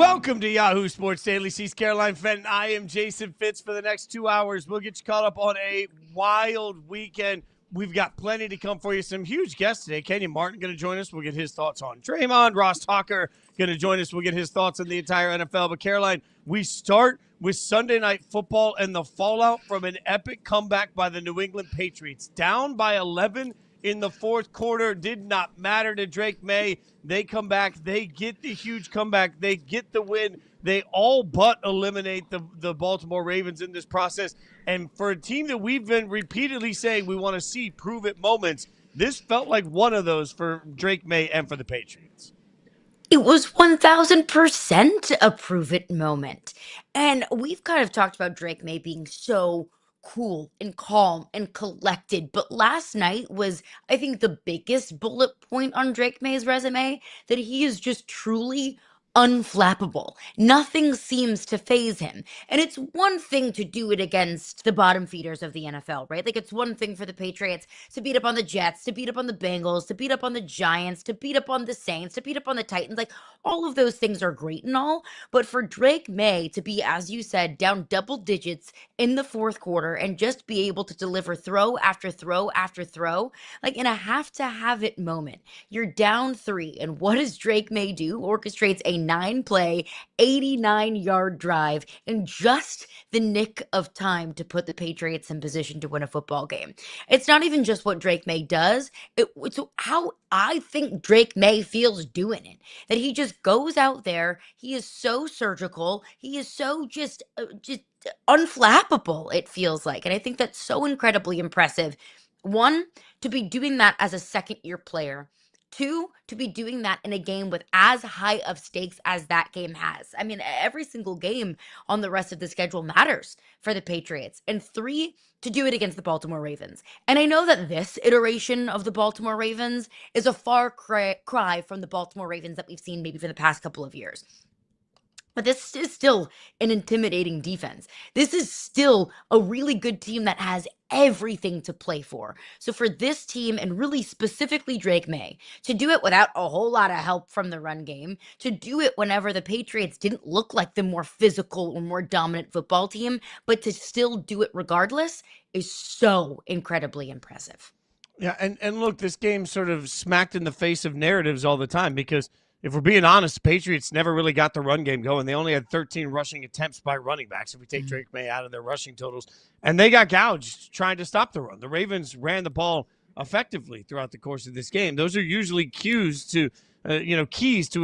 Welcome to Yahoo Sports Daily. East Caroline Fenton. I am Jason Fitz for the next 2 hours. We'll get you caught up on a wild weekend. We've got plenty to come for you. Some huge guests today. Kenyon Martin going to join us. We'll get his thoughts on Draymond. Ross Tucker going to join us. We'll get his thoughts on the entire NFL. But Caroline, we start with Sunday Night Football and the fallout from an epic comeback by the New England Patriots. Down by 11 in the fourth quarter. Did not matter to Drake May. They come back. They get the huge comeback. They get the win. They all but eliminate the Baltimore Ravens in this process. And for a team that we've been repeatedly saying we want to see prove-it moments, this felt like one of those for Drake May and for the Patriots. It was 1000% a prove-it moment. And we've kind of talked about Drake May being so cool and calm and collected. But last night was, I think, the biggest bullet point on Drake May's resume, that he is just truly unflappable. Nothing seems to faze him. And it's one thing to do it against the bottom feeders of the NFL, right? Like, it's one thing for the Patriots to beat up on the Jets, to beat up on the Bengals, to beat up on the Giants, to beat up on the Saints, to beat up on the Titans. Like, all of those things are great and all. But for Drake May to be, as you said, down double digits in the fourth quarter and just be able to deliver throw after throw after throw, like in a have-to-have-it moment, you're down 3. And what does Drake May do? Orchestrates a 9-play, 89-yard drive in just the nick of time to put the Patriots in position to win a football game. It's not even just what Drake May does. It's how I think Drake May feels doing it. That he just goes out there. He is so surgical. He is so just unflappable, it feels like. And I think that's so incredibly impressive. One, to be doing that as a second-year player. 2, to be doing that in a game with as high of stakes as that game has. I mean, every single game on the rest of the schedule matters for the Patriots. And 3, to do it against the Baltimore Ravens. And I know that this iteration of the Baltimore Ravens is a far cry from the Baltimore Ravens that we've seen maybe for the past couple of years. But this is still an intimidating defense. This is still a really good team that has everything to play for. So for this team, and really specifically Drake May, to do it without a whole lot of help from the run game, to do it whenever the Patriots didn't look like the more physical or more dominant football team, but to still do it regardless, is so incredibly impressive. Yeah, and look, this game sort of smacked in the face of narratives all the time because if we're being honest, the Patriots never really got the run game going. They only had 13 rushing attempts by running backs if we take Drake May out of their rushing totals. And they got gouged trying to stop the run. The Ravens ran the ball effectively throughout the course of this game. Those are usually keys to a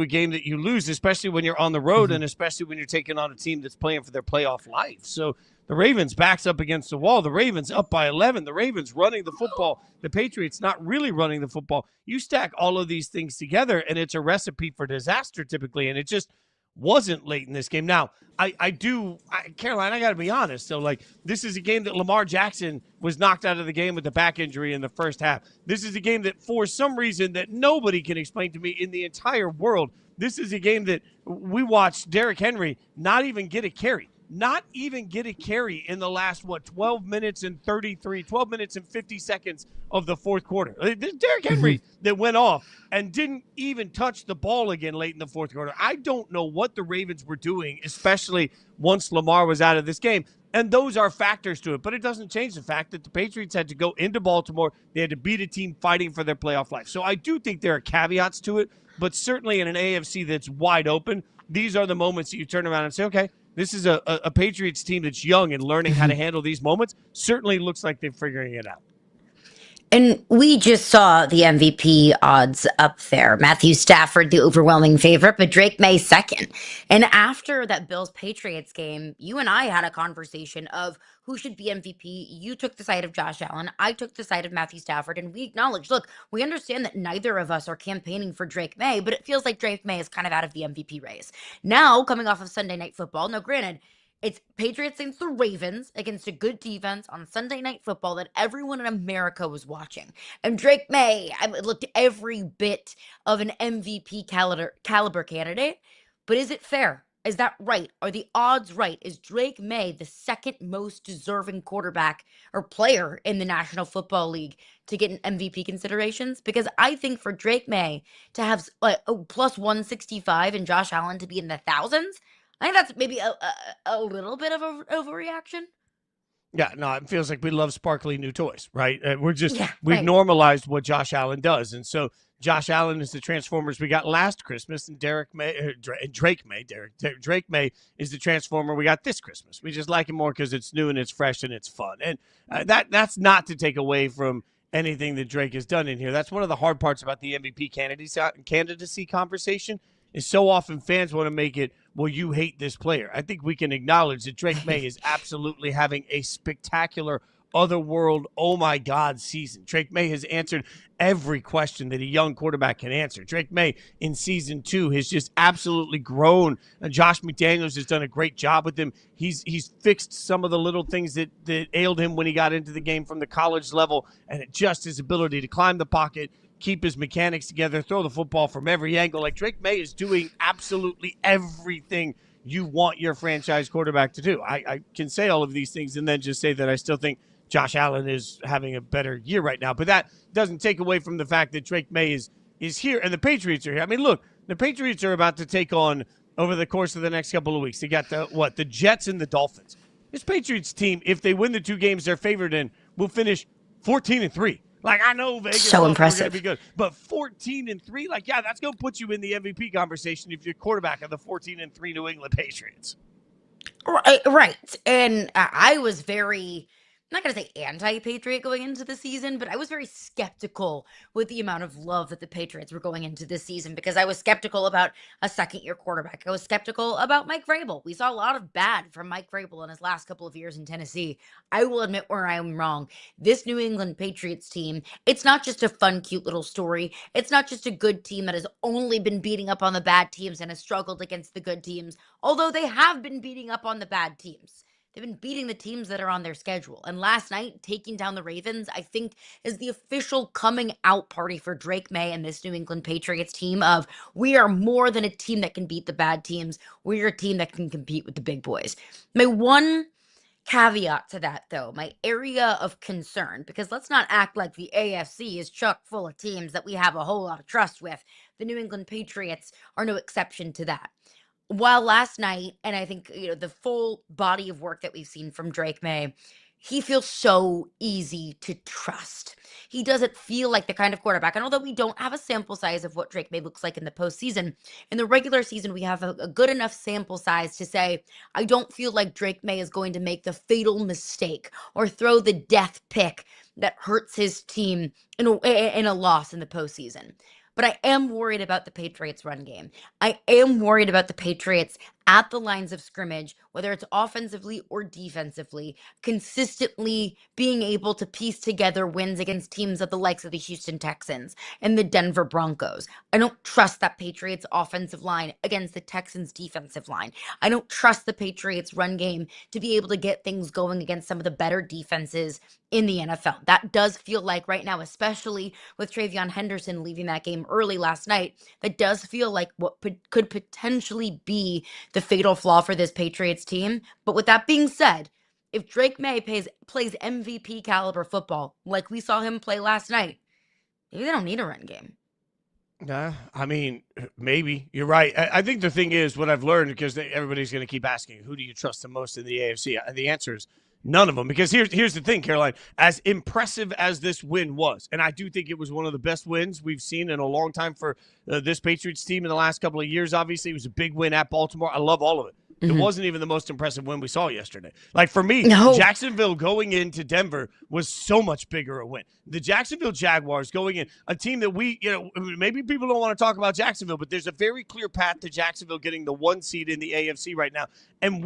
game that you lose, especially when you're on the road and especially when you're taking on a team that's playing for their playoff life. So the Ravens backs up against the wall. The Ravens up by 11. The Ravens running the football. The Patriots not really running the football. You stack all of these things together, and it's a recipe for disaster typically, and it just wasn't late in this game. Now, Caroline, I got to be honest. So, this is a game that Lamar Jackson was knocked out of the game with the back injury in the first half. This is a game that, for some reason that nobody can explain to me in the entire world, this is a game that we watched Derrick Henry not even get a carry. Not even get a carry in the last, 12 minutes and 50 seconds of the fourth quarter. Derrick Henry that went off and didn't even touch the ball again late in the fourth quarter. I don't know what the Ravens were doing, especially once Lamar was out of this game. And those are factors to it. But it doesn't change the fact that the Patriots had to go into Baltimore. They had to beat a team fighting for their playoff life. So I do think there are caveats to it. But certainly in an AFC that's wide open, these are the moments that you turn around and say, okay, this is a Patriots team that's young and learning how to handle these moments. Certainly looks like they're figuring it out. And we just saw the MVP odds up there. Matthew Stafford, the overwhelming favorite, but Drake May second. And after that Bills-Patriots game, you and I had a conversation of who should be MVP. You took the side of Josh Allen. I took the side of Matthew Stafford. And we acknowledged, look, we understand that neither of us are campaigning for Drake May, but it feels like Drake May is kind of out of the MVP race. Now, coming off of Sunday Night Football, now granted, it's Patriots against the Ravens against a good defense on Sunday Night Football that everyone in America was watching. And Drake May, I looked every bit of an MVP caliber candidate. But is it fair? Is that right? Are the odds right? Is Drake May the second most deserving quarterback or player in the National Football League to get an MVP considerations? Because I think for Drake May to have plus 165 and Josh Allen to be in the thousands, I think that's maybe a little bit of an overreaction. Yeah, no, it feels like we love sparkly new toys, right? Yeah, We've right. normalized what Josh Allen does. And so Josh Allen is the Transformers we got last Christmas, and Drake May is the Transformer we got this Christmas. We just like him more because it's new and it's fresh and it's fun. And that's not to take away from anything that Drake has done in here. That's one of the hard parts about the MVP candidacy conversation is so often fans want to make it, well, you hate this player. I think we can acknowledge that Drake May is absolutely having a spectacular, otherworld, oh my God season. Drake May has answered every question that a young quarterback can answer. Drake May in season 2 has just absolutely grown. Josh McDaniels has done a great job with him. He's fixed some of the little things that ailed him when he got into the game from the college level, and just his ability to climb the pocket, keep his mechanics together, throw the football from every angle. Like, Drake May is doing absolutely everything you want your franchise quarterback to do. I can say all of these things and then just say that I still think Josh Allen is having a better year right now. But that doesn't take away from the fact that Drake May is here and the Patriots are here. I mean, look, the Patriots are about to take on, over the course of the next couple of weeks, they got the Jets and the Dolphins. This Patriots team, if they win the 2 games they're favored in, will finish 14-3. Like, I know Vegas So thought impressive. we're going to be good, but 14-3, like, yeah, that's going to put you in the MVP conversation if you're quarterback of the 14-3 New England Patriots. Right. And I was very, I'm not going to say anti-Patriot going into the season, but I was very skeptical with the amount of love that the Patriots were going into this season because I was skeptical about a second-year quarterback. I was skeptical about Mike Vrabel. We saw a lot of bad from Mike Vrabel in his last couple of years in Tennessee. I will admit where I am wrong. This New England Patriots team, it's not just a fun, cute little story. It's not just a good team that has only been beating up on the bad teams and has struggled against the good teams, although they have been beating up on the bad teams. They've been beating the teams that are on their schedule. And last night, taking down the Ravens, I think, is the official coming out party for Drake May and this New England Patriots team of, we are more than a team that can beat the bad teams. We're a team that can compete with the big boys. My one caveat to that, though, my area of concern, because let's not act like the AFC is chock full of teams that we have a whole lot of trust with. The New England Patriots are no exception to that. While last night, and I think, the full body of work that we've seen from Drake May, he feels so easy to trust. He doesn't feel like the kind of quarterback. And although we don't have a sample size of what Drake May looks like in the postseason, in the regular season, we have a good enough sample size to say, I don't feel like Drake May is going to make the fatal mistake or throw the death pick that hurts his team in a loss in the postseason. But I am worried about the Patriots' run game. I am worried about the Patriots at the lines of scrimmage, whether it's offensively or defensively, consistently being able to piece together wins against teams of the likes of the Houston Texans and the Denver Broncos. I don't trust that Patriots offensive line against the Texans defensive line. I don't trust the Patriots run game to be able to get things going against some of the better defenses in the NFL. That does feel like right now, especially with Travion Henderson leaving that game early last night, that does feel like what could potentially be the fatal flaw for this Patriots team. But with that being said, if Drake May plays MVP caliber football like we saw him play last night, maybe they don't need a run game. I mean, maybe. You're right. I think the thing is, what I've learned, because everybody's going to keep asking, who do you trust the most in the AFC? The answer is none of them. Because here's the thing, Caroline. As impressive as this win was, and I do think it was one of the best wins we've seen in a long time for this Patriots team in the last couple of years, obviously. It was a big win at Baltimore. I love all of it. It wasn't even the most impressive win we saw yesterday. Like, for me, Jacksonville going into Denver was so much bigger a win. The Jacksonville Jaguars going in, a team that maybe people don't want to talk about Jacksonville, but there's a very clear path to Jacksonville getting the 1 seed in the AFC right now. And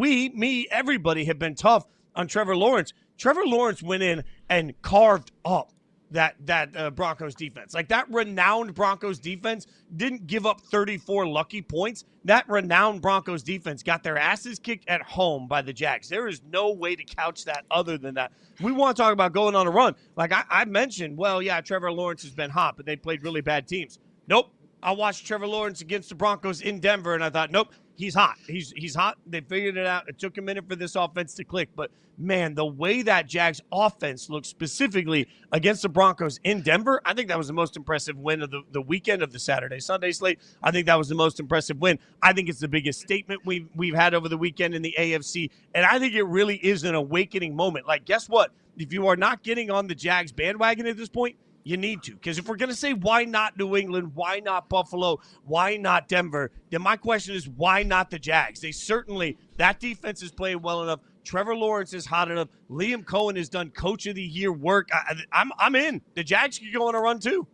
everybody have been tough on Trevor Lawrence. Trevor Lawrence went in and carved up that Broncos defense. Like, that renowned Broncos defense didn't give up 34 lucky points. That renowned Broncos defense got their asses kicked at home by the Jags. There is no way to couch that other than that. We want to talk about going on a run. Like I mentioned, well, yeah, Trevor Lawrence has been hot, but they played really bad teams. Nope. I watched Trevor Lawrence against the Broncos in Denver, and I thought, nope, he's hot. He's hot. They figured it out. It took a minute for this offense to click. But, man, the way that Jags offense looked specifically against the Broncos in Denver, I think that was the most impressive win of the weekend of the Saturday-Sunday slate. I think that was the most impressive win. I think it's the biggest statement we've had over the weekend in the AFC. And I think it really is an awakening moment. Like, guess what? If you are not getting on the Jags bandwagon at this point, you need to. Because if we're going to say why not New England, why not Buffalo, why not Denver, then my question is why not the Jags? They certainly, that defense is playing well enough. Trevor Lawrence is hot enough. Liam Cohen has done Coach of the Year work. I'm in. The Jags could go on a run too.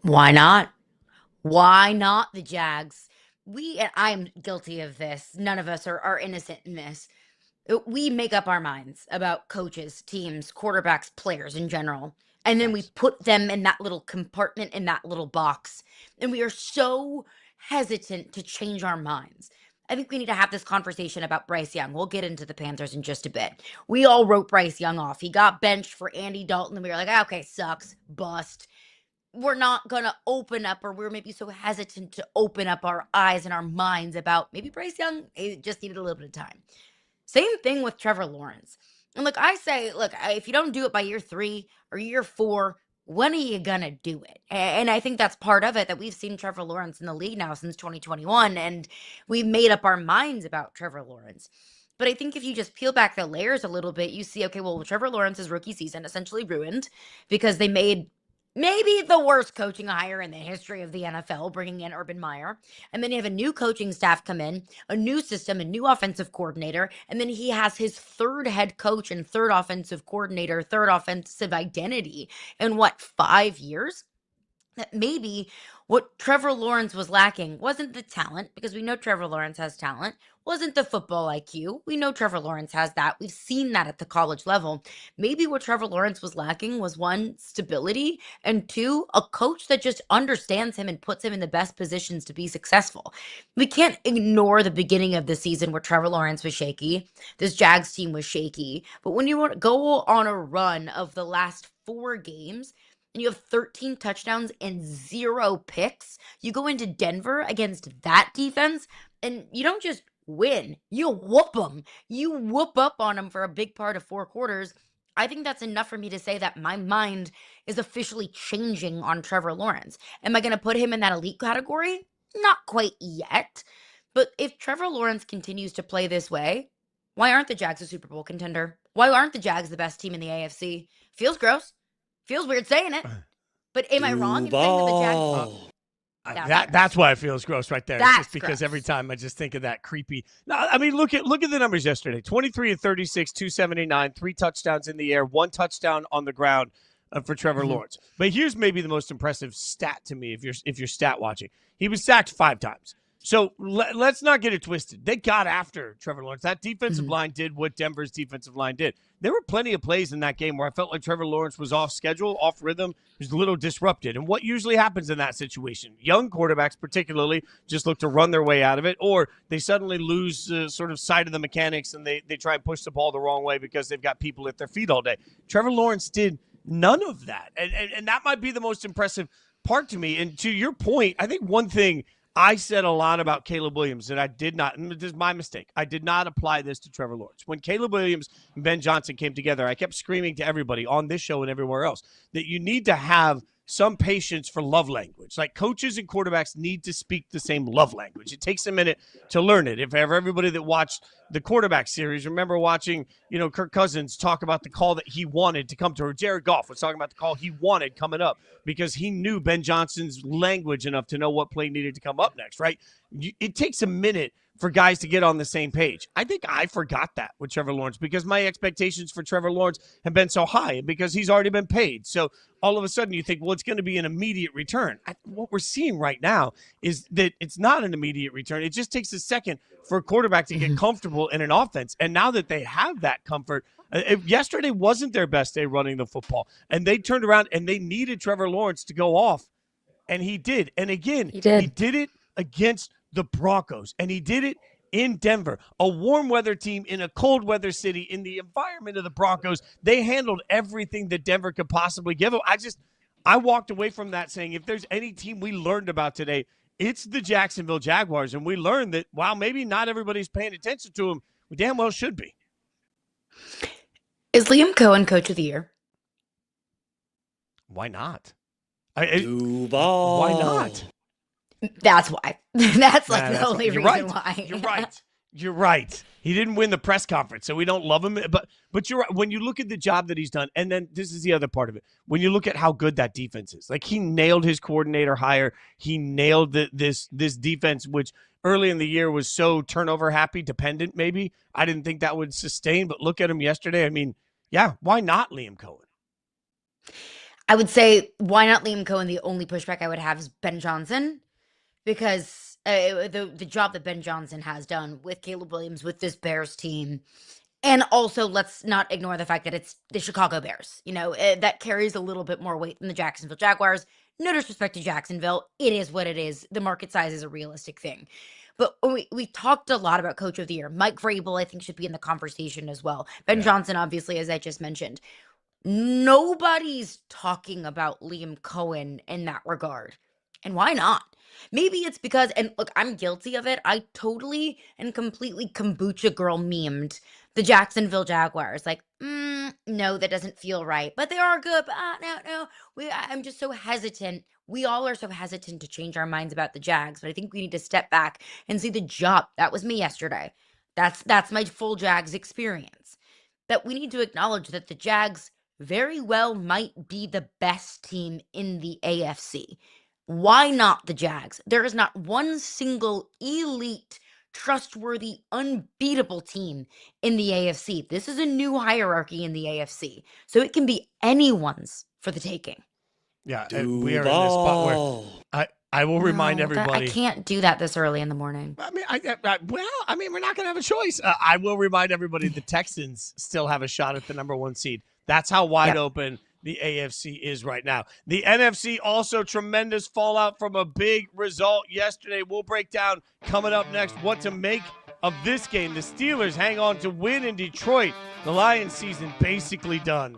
Why not? Why not the Jags? And I am guilty of this. None of us are innocent in this. We make up our minds about coaches, teams, quarterbacks, players in general. And then we put them in that little compartment, in that little box. And we are so hesitant to change our minds. I think we need to have this conversation about Bryce Young. We'll get into the Panthers in just a bit. We all wrote Bryce Young off. He got benched for Andy Dalton. And we were like, okay, sucks, bust. We're not going to open up, or we're maybe so hesitant to open up our eyes and our minds about maybe Bryce Young just needed a little bit of time. Same thing with Trevor Lawrence. And look, I say, if you don't do it by year 3 or year 4, when are you going to do it? And I think that's part of it, that we've seen Trevor Lawrence in the league now since 2021, and we've made up our minds about Trevor Lawrence. But I think if you just peel back the layers a little bit, you see, okay, well, Trevor Lawrence's rookie season essentially ruined because they made maybe the worst coaching hire in the history of the NFL, bringing in Urban Meyer. And then you have a new coaching staff come in, a new system, a new offensive coordinator. And then he has his third head coach and third offensive coordinator, third offensive identity in 5 years? That maybe what Trevor Lawrence was lacking wasn't the talent, because we know Trevor Lawrence has talent, wasn't the football IQ. We know Trevor Lawrence has that. We've seen that at the college level. Maybe what Trevor Lawrence was lacking was 1, stability, and 2, a coach that just understands him and puts him in the best positions to be successful. We can't ignore the beginning of the season where Trevor Lawrence was shaky. This Jags team was shaky. But when you want to go on a run of the last 4 games, and you have 13 touchdowns and 0 picks, you go into Denver against that defense, and you don't just win. You whoop them. You whoop up on them for a big part of 4 quarters. I think that's enough for me to say that my mind is officially changing on Trevor Lawrence. Am I going to put him in that elite category? Not quite yet. But if Trevor Lawrence continues to play this way, why aren't the Jags a Super Bowl contender? Why aren't the Jags the best team in the AFC? Feels gross. Feels weird saying it, but am I wrong in saying that the Jags? That's why it feels gross right there. That's it's just because gross. every time I just think of that creepy. No, I mean, look at the numbers yesterday: 23 of 36, 279, 3 touchdowns in the air, 1 touchdown on the ground for Trevor Lawrence. But here's maybe the most impressive stat to me if you're stat watching. He was sacked 5 times. So let's not get it twisted. They got after Trevor Lawrence. That defensive line did what Denver's defensive line did. There were plenty of plays in that game where I felt like Trevor Lawrence was off schedule, off rhythm, was a little disrupted. And what usually happens in that situation? Young quarterbacks particularly just look to run their way out of it, or they suddenly lose sort of sight of the mechanics and they try and push the ball the wrong way because they've got people at their feet all day. Trevor Lawrence did none of that. And that might be the most impressive part to me. And to your point, I think one thing I said a lot about Caleb Williams that I did not, and this is my mistake, I did not apply this to Trevor Lawrence. When Caleb Williams and Ben Johnson came together, I kept screaming to everybody on this show and everywhere else that you need to have some patience for love language. Like, coaches and quarterbacks need to speak the same love language. It takes a minute to learn it. If ever everybody that watched the quarterback series, remember watching, Kirk Cousins talk about the call that he wanted to come to, or Jared Goff was talking about the call he wanted coming up because he knew Ben Johnson's language enough to know what play needed to come up next, right? It takes a minute for guys to get on the same page. I think I forgot that with Trevor Lawrence because my expectations for Trevor Lawrence have been so high and because he's already been paid. So all of a sudden you think, well, it's going to be an immediate return. What we're seeing right now is that it's not an immediate return. It just takes a second for a quarterback to get comfortable in an offense. And now that they have that comfort, yesterday wasn't their best day running the football. And they turned around and they needed Trevor Lawrence to go off. And he did. And again, he did it against the Broncos, and he did it in Denver, a warm weather team in a cold weather city in the environment of the Broncos. They handled everything that Denver could possibly give them. I walked away from that saying, if there's any team we learned about today, It's the Jacksonville Jaguars, and we learned that while maybe not everybody's paying attention to them, we damn well should be. Is Liam Cohen Coach of the Year? Why not? Duval. Why not? That's why. That's the only reason why. You're right. He didn't win the press conference, so we don't love him. But you're right. When you look at the job that he's done, and then this is the other part of it. When you look at how good that defense is, like he nailed his coordinator hire. He nailed this defense, which early in the year was so turnover happy dependent. Maybe I didn't think that would sustain, but look at him yesterday. I mean, yeah, why not Liam Cohen? I would say, why not Liam Cohen? The only pushback I would have is Ben Johnson, because the job that Ben Johnson has done with Caleb Williams, with this Bears team, and also let's not ignore the fact that it's the Chicago Bears. That carries a little bit more weight than the Jacksonville Jaguars. No disrespect to Jacksonville. It is what it is. The market size is a realistic thing. But we talked a lot about Coach of the Year. Mike Vrabel, I think, should be in the conversation as well. Ben Johnson, obviously, as I just mentioned. Nobody's talking about Liam Cohen in that regard. And why not? Maybe it's because, and look, I'm guilty of it. I totally and completely kombucha girl memed the Jacksonville Jaguars. Like, no, that doesn't feel right. But they are good. But no. I'm just so hesitant. We all are so hesitant to change our minds about the Jags. But I think we need to step back and see the job. That was me yesterday. That's my full Jags experience. That we need to acknowledge that the Jags very well might be the best team in the AFC. Why not the Jags? There is not one single elite, trustworthy, unbeatable team in the AFC. This is a new hierarchy in the AFC. So it can be anyone's for the taking. Yeah, we are in this spot where I will remind everybody. I can't do that this early in the morning. I mean, we're not going to have a choice. I will remind everybody the Texans still have a shot at the number 1 seed. That's how wide open the AFC is right now. The NFC also tremendous fallout from a big result yesterday. We'll break down coming up next what to make of this game. The Steelers hang on to win in Detroit. The Lions season basically done.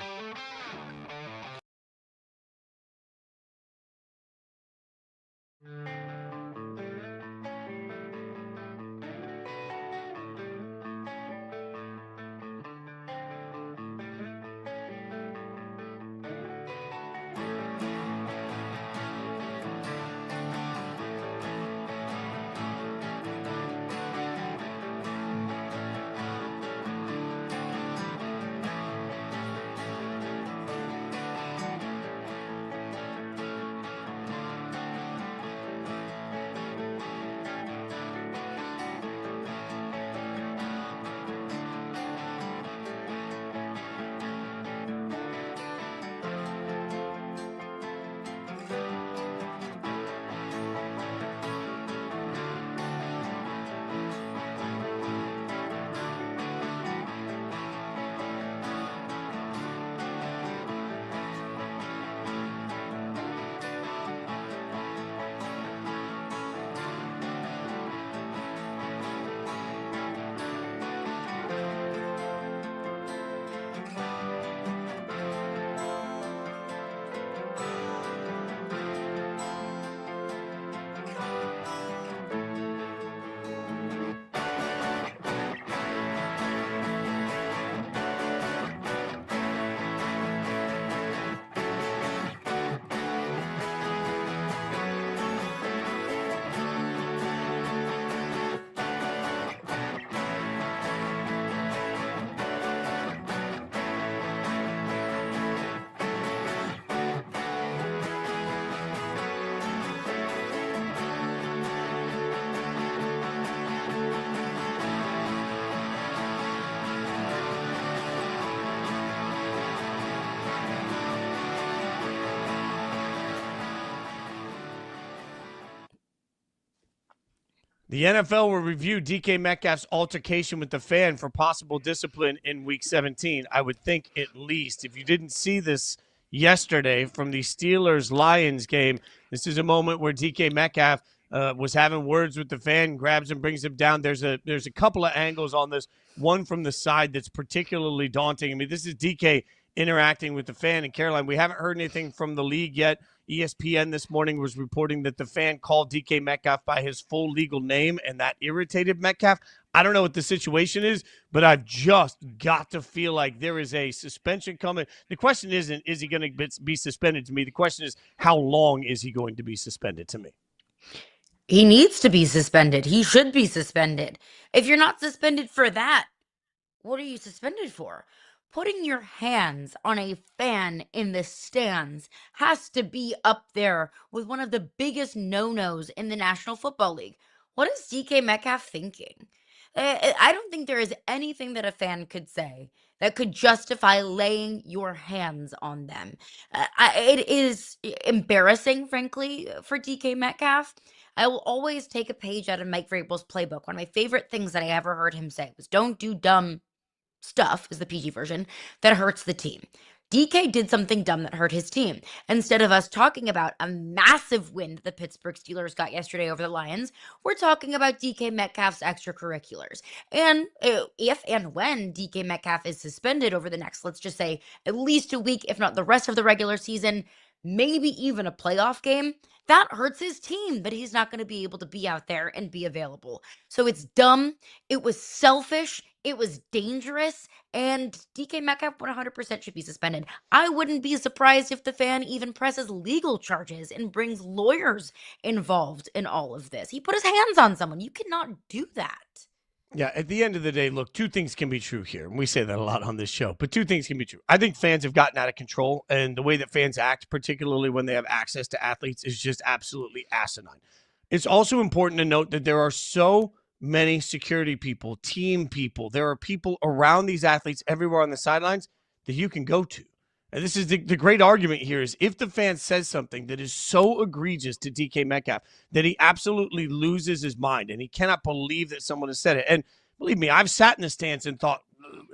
The NFL will review DK Metcalf's altercation with the fan for possible discipline in Week 17. I would think at least. If you didn't see this yesterday from the Steelers-Lions game, this is a moment where DK Metcalf was having words with the fan, grabs him, brings him down. There's a couple of angles on this, one from the side that's particularly daunting. I mean, this is DK interacting with the fan in Caroline. We haven't heard anything from the league yet. ESPN this morning was reporting that the fan called DK Metcalf by his full legal name, and that irritated Metcalf. I don't know what the situation is, but I've just got to feel like there is a suspension coming. The question isn't, is he going to be suspended to me? The question is, how long is he going to be suspended to me? He needs to be suspended. He should be suspended. If you're not suspended for that, what are you suspended for? Putting your hands on a fan in the stands has to be up there with one of the biggest no-nos in the National Football League. What is DK Metcalf thinking? I don't think there is anything that a fan could say that could justify laying your hands on them. It is embarrassing, frankly, for DK Metcalf. I will always take a page out of Mike Vrabel's playbook. One of my favorite things that I ever heard him say was, don't do dumb stuff, is the PG version, that hurts the team. DK did something dumb that hurt his team. Instead of us talking about a massive win that the Pittsburgh Steelers got yesterday over the Lions, we're talking about DK Metcalf's extracurriculars. And if and when DK Metcalf is suspended over the next, let's just say, at least a week, if not the rest of the regular season, maybe even a playoff game, that hurts his team, that he's not going to be able to be out there and be available. So it's dumb. It was selfish. It was dangerous. And DK Metcalf 100% should be suspended. I wouldn't be surprised if the fan even presses legal charges and brings lawyers involved in all of this. He put his hands on someone. You cannot do that. Yeah, at the end of the day, look, two things can be true here. And we say that a lot on this show, but two things can be true. I think fans have gotten out of control, and the way that fans act, particularly when they have access to athletes, is just absolutely asinine. It's also important to note that there are so many security people, team people. There are people around these athletes everywhere on the sidelines that you can go to. And this is the great argument here is if the fan says something that is so egregious to DK Metcalf that he absolutely loses his mind and he cannot believe that someone has said it. And believe me, I've sat in the stands and thought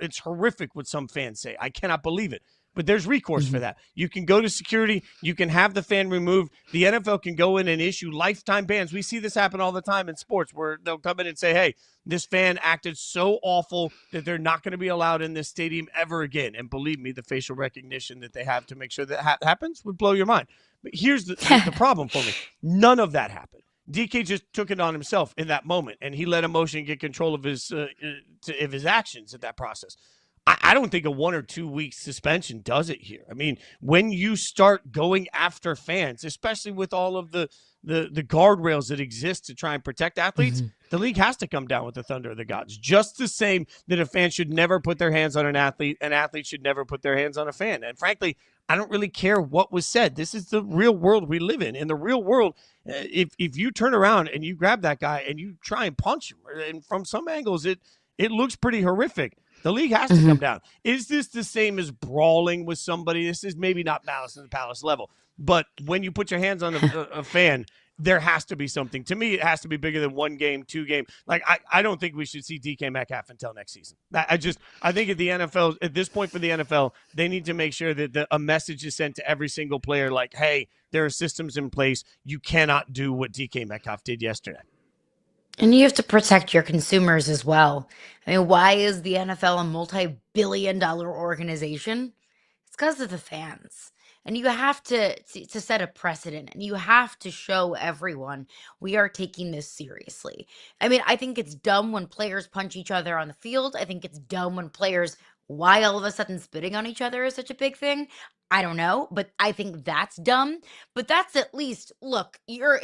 it's horrific what some fans say. I cannot believe it. But there's recourse for that. You can go to security. You can have the fan removed. The NFL can go in and issue lifetime bans. We see this happen all the time in sports where they'll come in and say, hey, this fan acted so awful that they're not going to be allowed in this stadium ever again. And believe me, the facial recognition that they have to make sure that happens would blow your mind. But here's the problem for me. None of that happened. DK just took it on himself in that moment, and he let emotion get control of his actions in that process. I don't think a 1 or 2 week suspension does it here. I mean, when you start going after fans, especially with all of the guardrails that exist to try and protect athletes, the league has to come down with the thunder of the gods. Just the same that a fan should never put their hands on an athlete should never put their hands on a fan. And frankly, I don't really care what was said. This is the real world we live in. In the real world, if you turn around and you grab that guy and you try and punch him, and from some angles it looks pretty horrific. The league has to come down. Is this the same as brawling with somebody? This is maybe not Malice in the Palace level. But when you put your hands on a fan, there has to be something. To me, it has to be bigger than 1 game, 2 game. Like, I don't think we should see DK Metcalf until next season. I think at the NFL, at this point for the NFL, they need to make sure that a message is sent to every single player like, hey, there are systems in place. You cannot do what DK Metcalf did yesterday. And you have to protect your consumers as well. I mean, why is the NFL a multi-billion-dollar organization? It's because of the fans. And you have to set a precedent, and you have to show everyone we are taking this seriously. I mean, I think it's dumb when players punch each other on the field. I think it's dumb when players, why all of a sudden spitting on each other is such a big thing. I don't know, but I think that's dumb. But that's at least, look, you're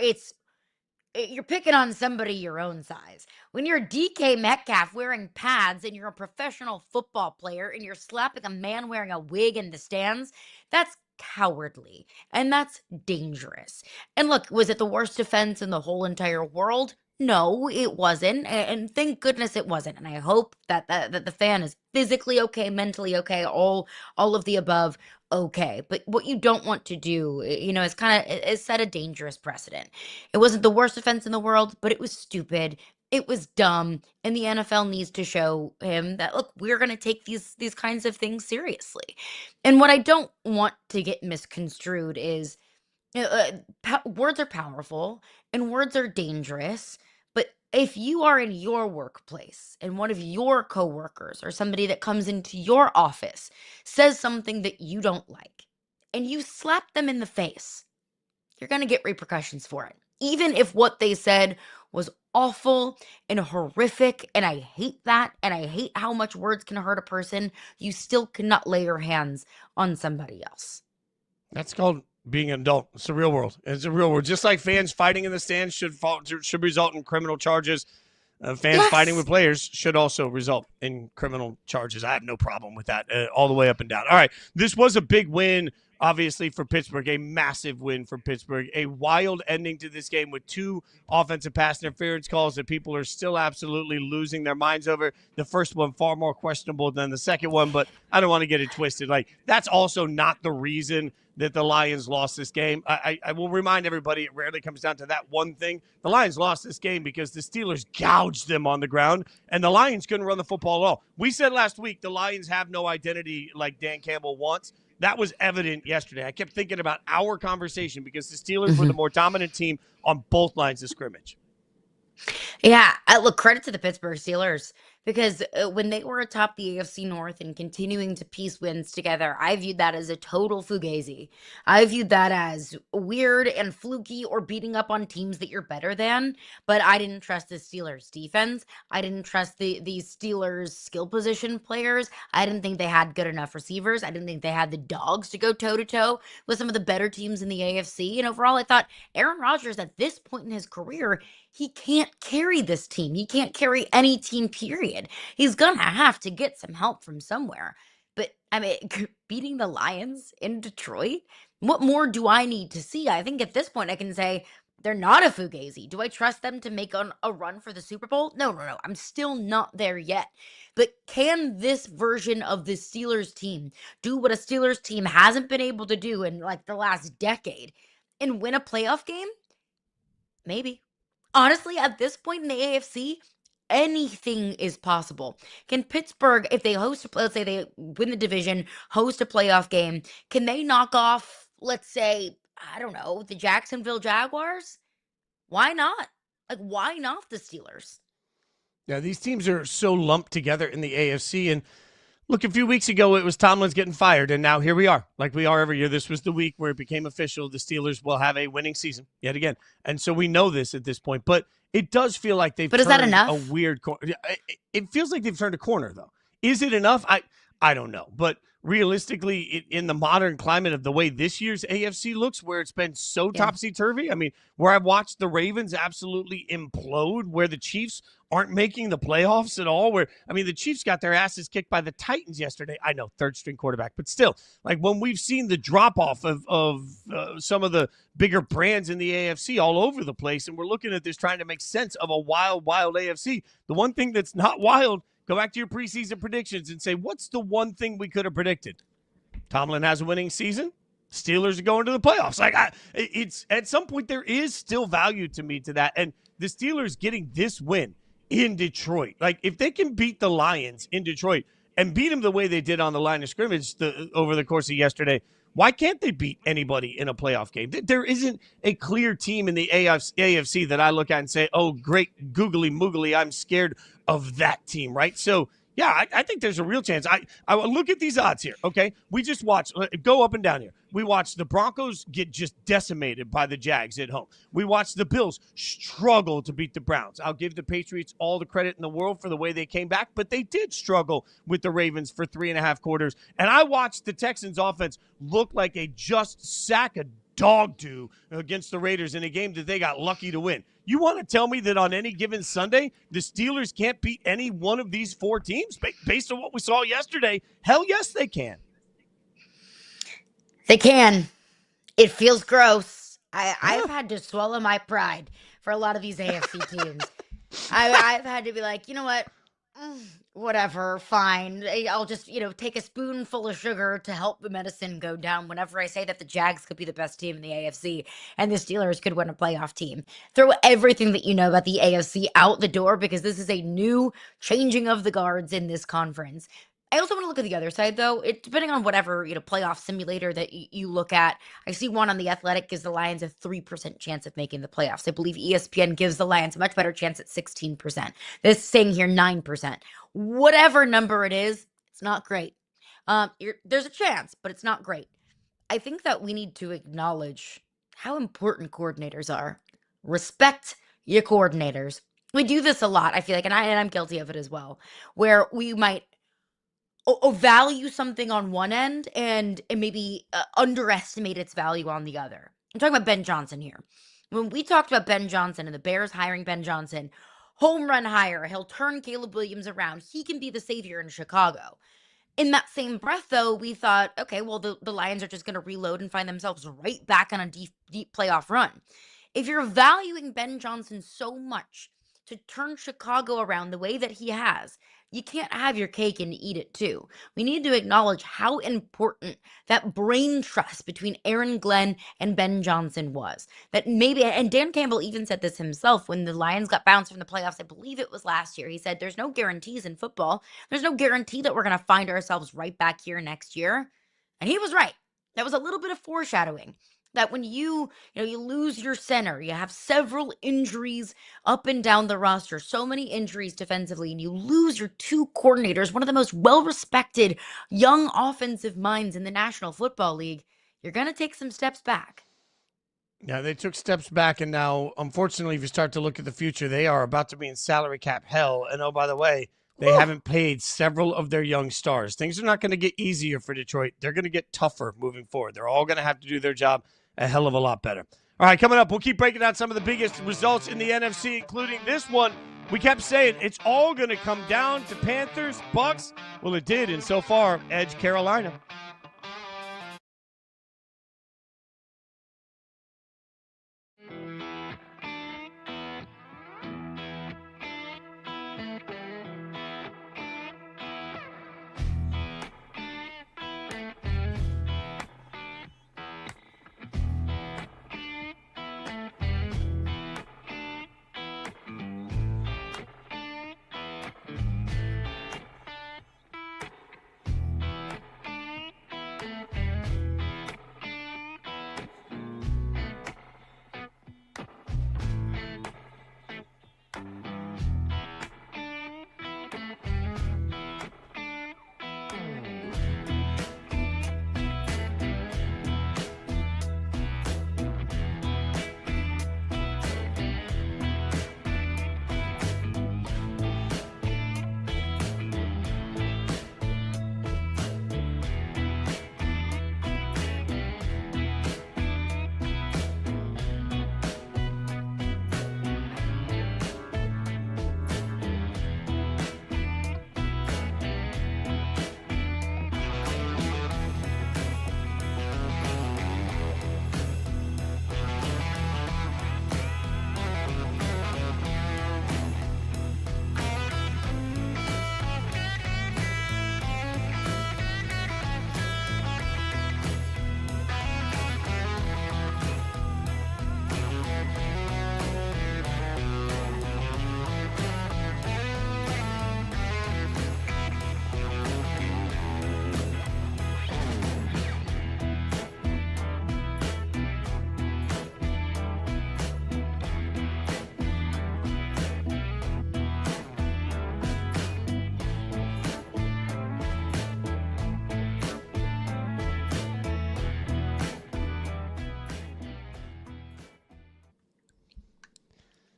picking on somebody your own size. When you're DK Metcalf wearing pads and you're a professional football player and you're slapping a man wearing a wig in the stands, that's cowardly and that's dangerous. And look, was it the worst offense in the whole entire world? No, it wasn't. And thank goodness it wasn't. And I hope that the fan is physically okay, mentally okay, all of the above okay. But what you don't want to do, is set a dangerous precedent. It wasn't the worst offense in the world, but it was stupid. It was dumb. And the NFL needs to show him that, look, we're going to take these kinds of things seriously. And what I don't want to get misconstrued is words are powerful and words are dangerous. But if you are in your workplace and one of your coworkers or somebody that comes into your office says something that you don't like and you slap them in the face, you're going to get repercussions for it. Even if what they said was awful and horrific, and I hate that, and I hate how much words can hurt a person, you still cannot lay your hands on somebody else. That's called being an adult. It's the real world. It's a real world. Just like fans fighting in the stands should result in criminal charges, fans fighting with players should also result in criminal charges. I have no problem with that all the way up and down. All right, this was a big win, obviously, for Pittsburgh, a massive win for Pittsburgh, a wild ending to this game with 2 offensive pass interference calls that people are still absolutely losing their minds over. The first one far more questionable than the second one, but I don't want to get it twisted. Like, that's also not the reason that the Lions lost this game. I will remind everybody, it rarely comes down to that one thing. The Lions lost this game because the Steelers gouged them on the ground, and the Lions couldn't run the football at all. We said last week the Lions have no identity like Dan Campbell wants. That was evident yesterday. I kept thinking about our conversation because the Steelers were the more dominant team on both lines of scrimmage. Yeah, look, credit to the Pittsburgh Steelers, because when they were atop the AFC North and continuing to piece wins together, I viewed that as a total fugazi. I viewed that as weird and fluky or beating up on teams that you're better than, but I didn't trust the Steelers defense. I didn't trust the Steelers skill position players. I didn't think they had good enough receivers. I didn't think they had the dogs to go toe-to-toe with some of the better teams in the AFC. And overall, I thought Aaron Rodgers at this point in his career, he can't carry this team. He can't carry any team, period. He's going to have to get some help from somewhere. But, I mean, beating the Lions in Detroit, what more do I need to see? I think at this point I can say they're not a fugazi. Do I trust them to make a run for the Super Bowl? No. I'm still not there yet. But can this version of the Steelers team do what a Steelers team hasn't been able to do in like the last decade and win a playoff game? Maybe. Honestly, at this point in the AFC, anything is possible. Can Pittsburgh, if they host, let's say they win the division, host a playoff game, can they knock off, let's say, I don't know, the Jacksonville Jaguars? Why not? Like, why not the Steelers? Yeah, these teams are so lumped together in the AFC. And look, a few weeks ago, it was Tomlin's getting fired, and now here we are, like we are every year. This was the week where it became official. The Steelers will have a winning season yet again. And so we know this at this point. But it does feel like they've is that enough? A weird corner. It feels like they've turned a corner, though. Is it enough? I don't know. But realistically, in the modern climate of the way this year's AFC looks, where it's been so topsy-turvy, I mean, where I've watched the Ravens absolutely implode, where the Chiefs aren't making the playoffs at all, where, I mean, the Chiefs got their asses kicked by the Titans yesterday. I know, third-string quarterback, but still, like when we've seen the drop-off of some of the bigger brands in the AFC all over the place, and we're looking at this trying to make sense of a wild, wild AFC, the one thing that's not wild, go back to your preseason predictions and say, what's the one thing we could have predicted? Tomlin has a winning season. Steelers are going to the playoffs. Like, it's at some point there is still value to me to that. And the Steelers getting this win in Detroit, like if they can beat the Lions in Detroit and beat them the way they did on the line of scrimmage over the course of yesterday, why can't they beat anybody in a playoff game? There isn't a clear team in the AFC that I look at and say, oh, great, googly moogly, I'm scared of that team, right? So, yeah, I think there's a real chance. I look at these odds here, okay? We just watched, go up and down here. We watched the Broncos get just decimated by the Jags at home. We watched the Bills struggle to beat the Browns. I'll give the Patriots all the credit in the world for the way they came back, but they did struggle with the Ravens for 3.5 quarters. And I watched the Texans offense look like a just sack of dog do against the Raiders in a game that they got lucky to win. You want to tell me that on any given Sunday, the Steelers can't beat any one of these 4 teams based on what we saw yesterday? Hell yes, they can. They can. It feels gross. I've had to swallow my pride for a lot of these AFC teams. I've had to be like, you know what? Whatever, fine. I'll just, take a spoonful of sugar to help the medicine go down whenever I say that the Jags could be the best team in the AFC and the Steelers could win a playoff team. Throw everything that you know about the AFC out the door because this is a new changing of the guards in this conference. I also want to look at the other side, though. Depending on whatever playoff simulator that you look at, I see one on The Athletic gives the Lions a 3% chance of making the playoffs. I believe ESPN gives the Lions a much better chance at 16%. This saying here 9%. Whatever number it is, it's not great. There's a chance, but it's not great. I think that we need to acknowledge how important coordinators are. Respect your coordinators. We do this a lot, I feel like, and I'm guilty of it as well, where we might value something on one end and maybe underestimate its value on the other. I'm talking about Ben Johnson here. When we talked about Ben Johnson and the Bears hiring Ben Johnson, home run hire, he'll turn Caleb Williams around. He can be the savior in Chicago. In that same breath, though, we thought, okay, well, the Lions are just going to reload and find themselves right back on a deep playoff run. If you're valuing Ben Johnson so much to turn Chicago around the way that he has, you can't have your cake and eat it too. We need to acknowledge how important that brain trust between Aaron Glenn and Ben Johnson was. That maybe, and Dan Campbell even said this himself when the Lions got bounced from the playoffs, I believe it was last year. He said, there's no guarantees in football. There's no guarantee that we're going to find ourselves right back here next year. And he was right. That was a little bit of foreshadowing. That when you lose your center, you have several injuries up and down the roster, so many injuries defensively, and you lose your two coordinators, one of the most well-respected young offensive minds in the National Football League, you're going to take some steps back. Yeah, they took steps back, and now, unfortunately, if you start to look at the future, they are about to be in salary cap hell. And, oh, by the way, they haven't paid several of their young stars. Things are not going to get easier for Detroit. They're going to get tougher moving forward. They're all going to have to do their job a hell of a lot better. All right, coming up, we'll keep breaking down some of the biggest results in the NFC, including this one. We kept saying it's all going to come down to Panthers, Bucs. Well, it did, and so far, edge Carolina.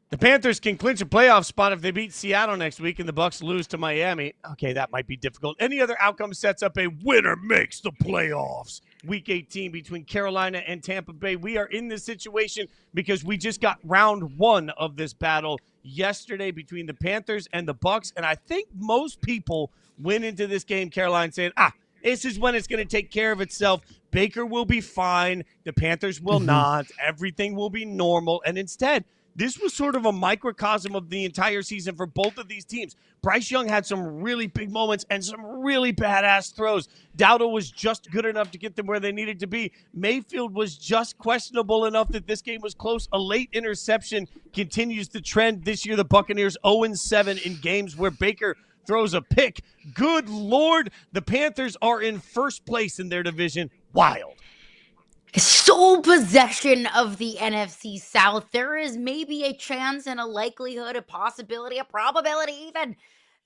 The Panthers can clinch a playoff spot if they beat Seattle next week and the Bucs lose to Miami. Okay, that might be difficult. Any other outcome sets up a winner makes the playoffs. Week 18 between Carolina and Tampa Bay. We are in this situation because we just got round one of this battle yesterday between the Panthers and the Bucs, and I think most people went into this game, Caroline, saying, this is when it's going to take care of itself. Baker will be fine. The Panthers will not. Everything will be normal. And instead, this was sort of a microcosm of the entire season for both of these teams. Bryce Young had some really big moments and some really badass throws. Dowdle was just good enough to get them where they needed to be. Mayfield was just questionable enough that this game was close. A late interception continues the trend this year. The Buccaneers 0-7 in games where Baker throws a pick. Good Lord, the Panthers are in first place in their division. Wild. Sole possession of the NFC South. There is maybe a chance and a likelihood, a possibility, a probability even,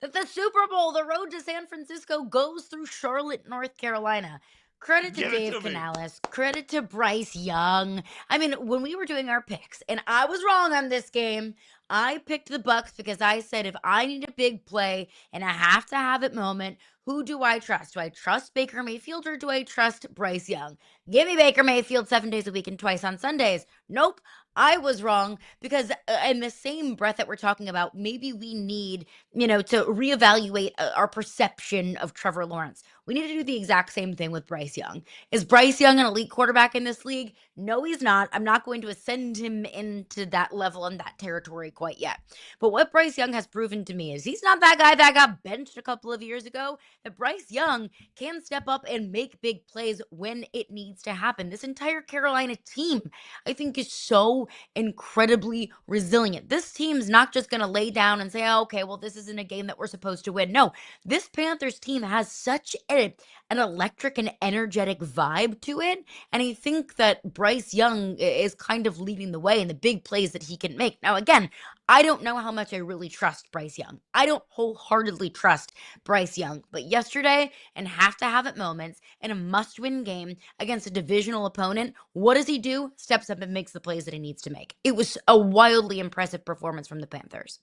that the Super Bowl, the road to San Francisco, goes through Charlotte, North Carolina. Credit to Give it Dave to me. Canales. Credit to Bryce Young. I mean, when we were doing our picks, and I was wrong on this game, I picked the Bucs because I said if I need a big play and I have to have it moment, who do I trust? Do I trust Baker Mayfield or do I trust Bryce Young? Give me Baker Mayfield 7 days a week and twice on Sundays. Nope. I was wrong because in the same breath that we're talking about, maybe we need, to reevaluate our perception of Trevor Lawrence. We need to do the exact same thing with Bryce Young. Is Bryce Young an elite quarterback in this league? No, he's not. I'm not going to ascend him into that level and that territory quite yet. But what Bryce Young has proven to me is he's not that guy that got benched a couple of years ago. That Bryce Young can step up and make big plays when it needs to happen. This entire Carolina team, I think, is so incredibly resilient. This team's not just going to lay down and say, oh, okay, well, this isn't a game that we're supposed to win. No, this Panthers team has such an electric and energetic vibe to it. And I think that Bryce Young is kind of leading the way in the big plays that he can make. Now, again, I don't know how much I really trust Bryce Young. I don't wholeheartedly trust Bryce Young. But yesterday, in have-to-have-it moments, in a must-win game against a divisional opponent, what does he do? Steps up and makes the plays that he needs to make. It was a wildly impressive performance from the Panthers.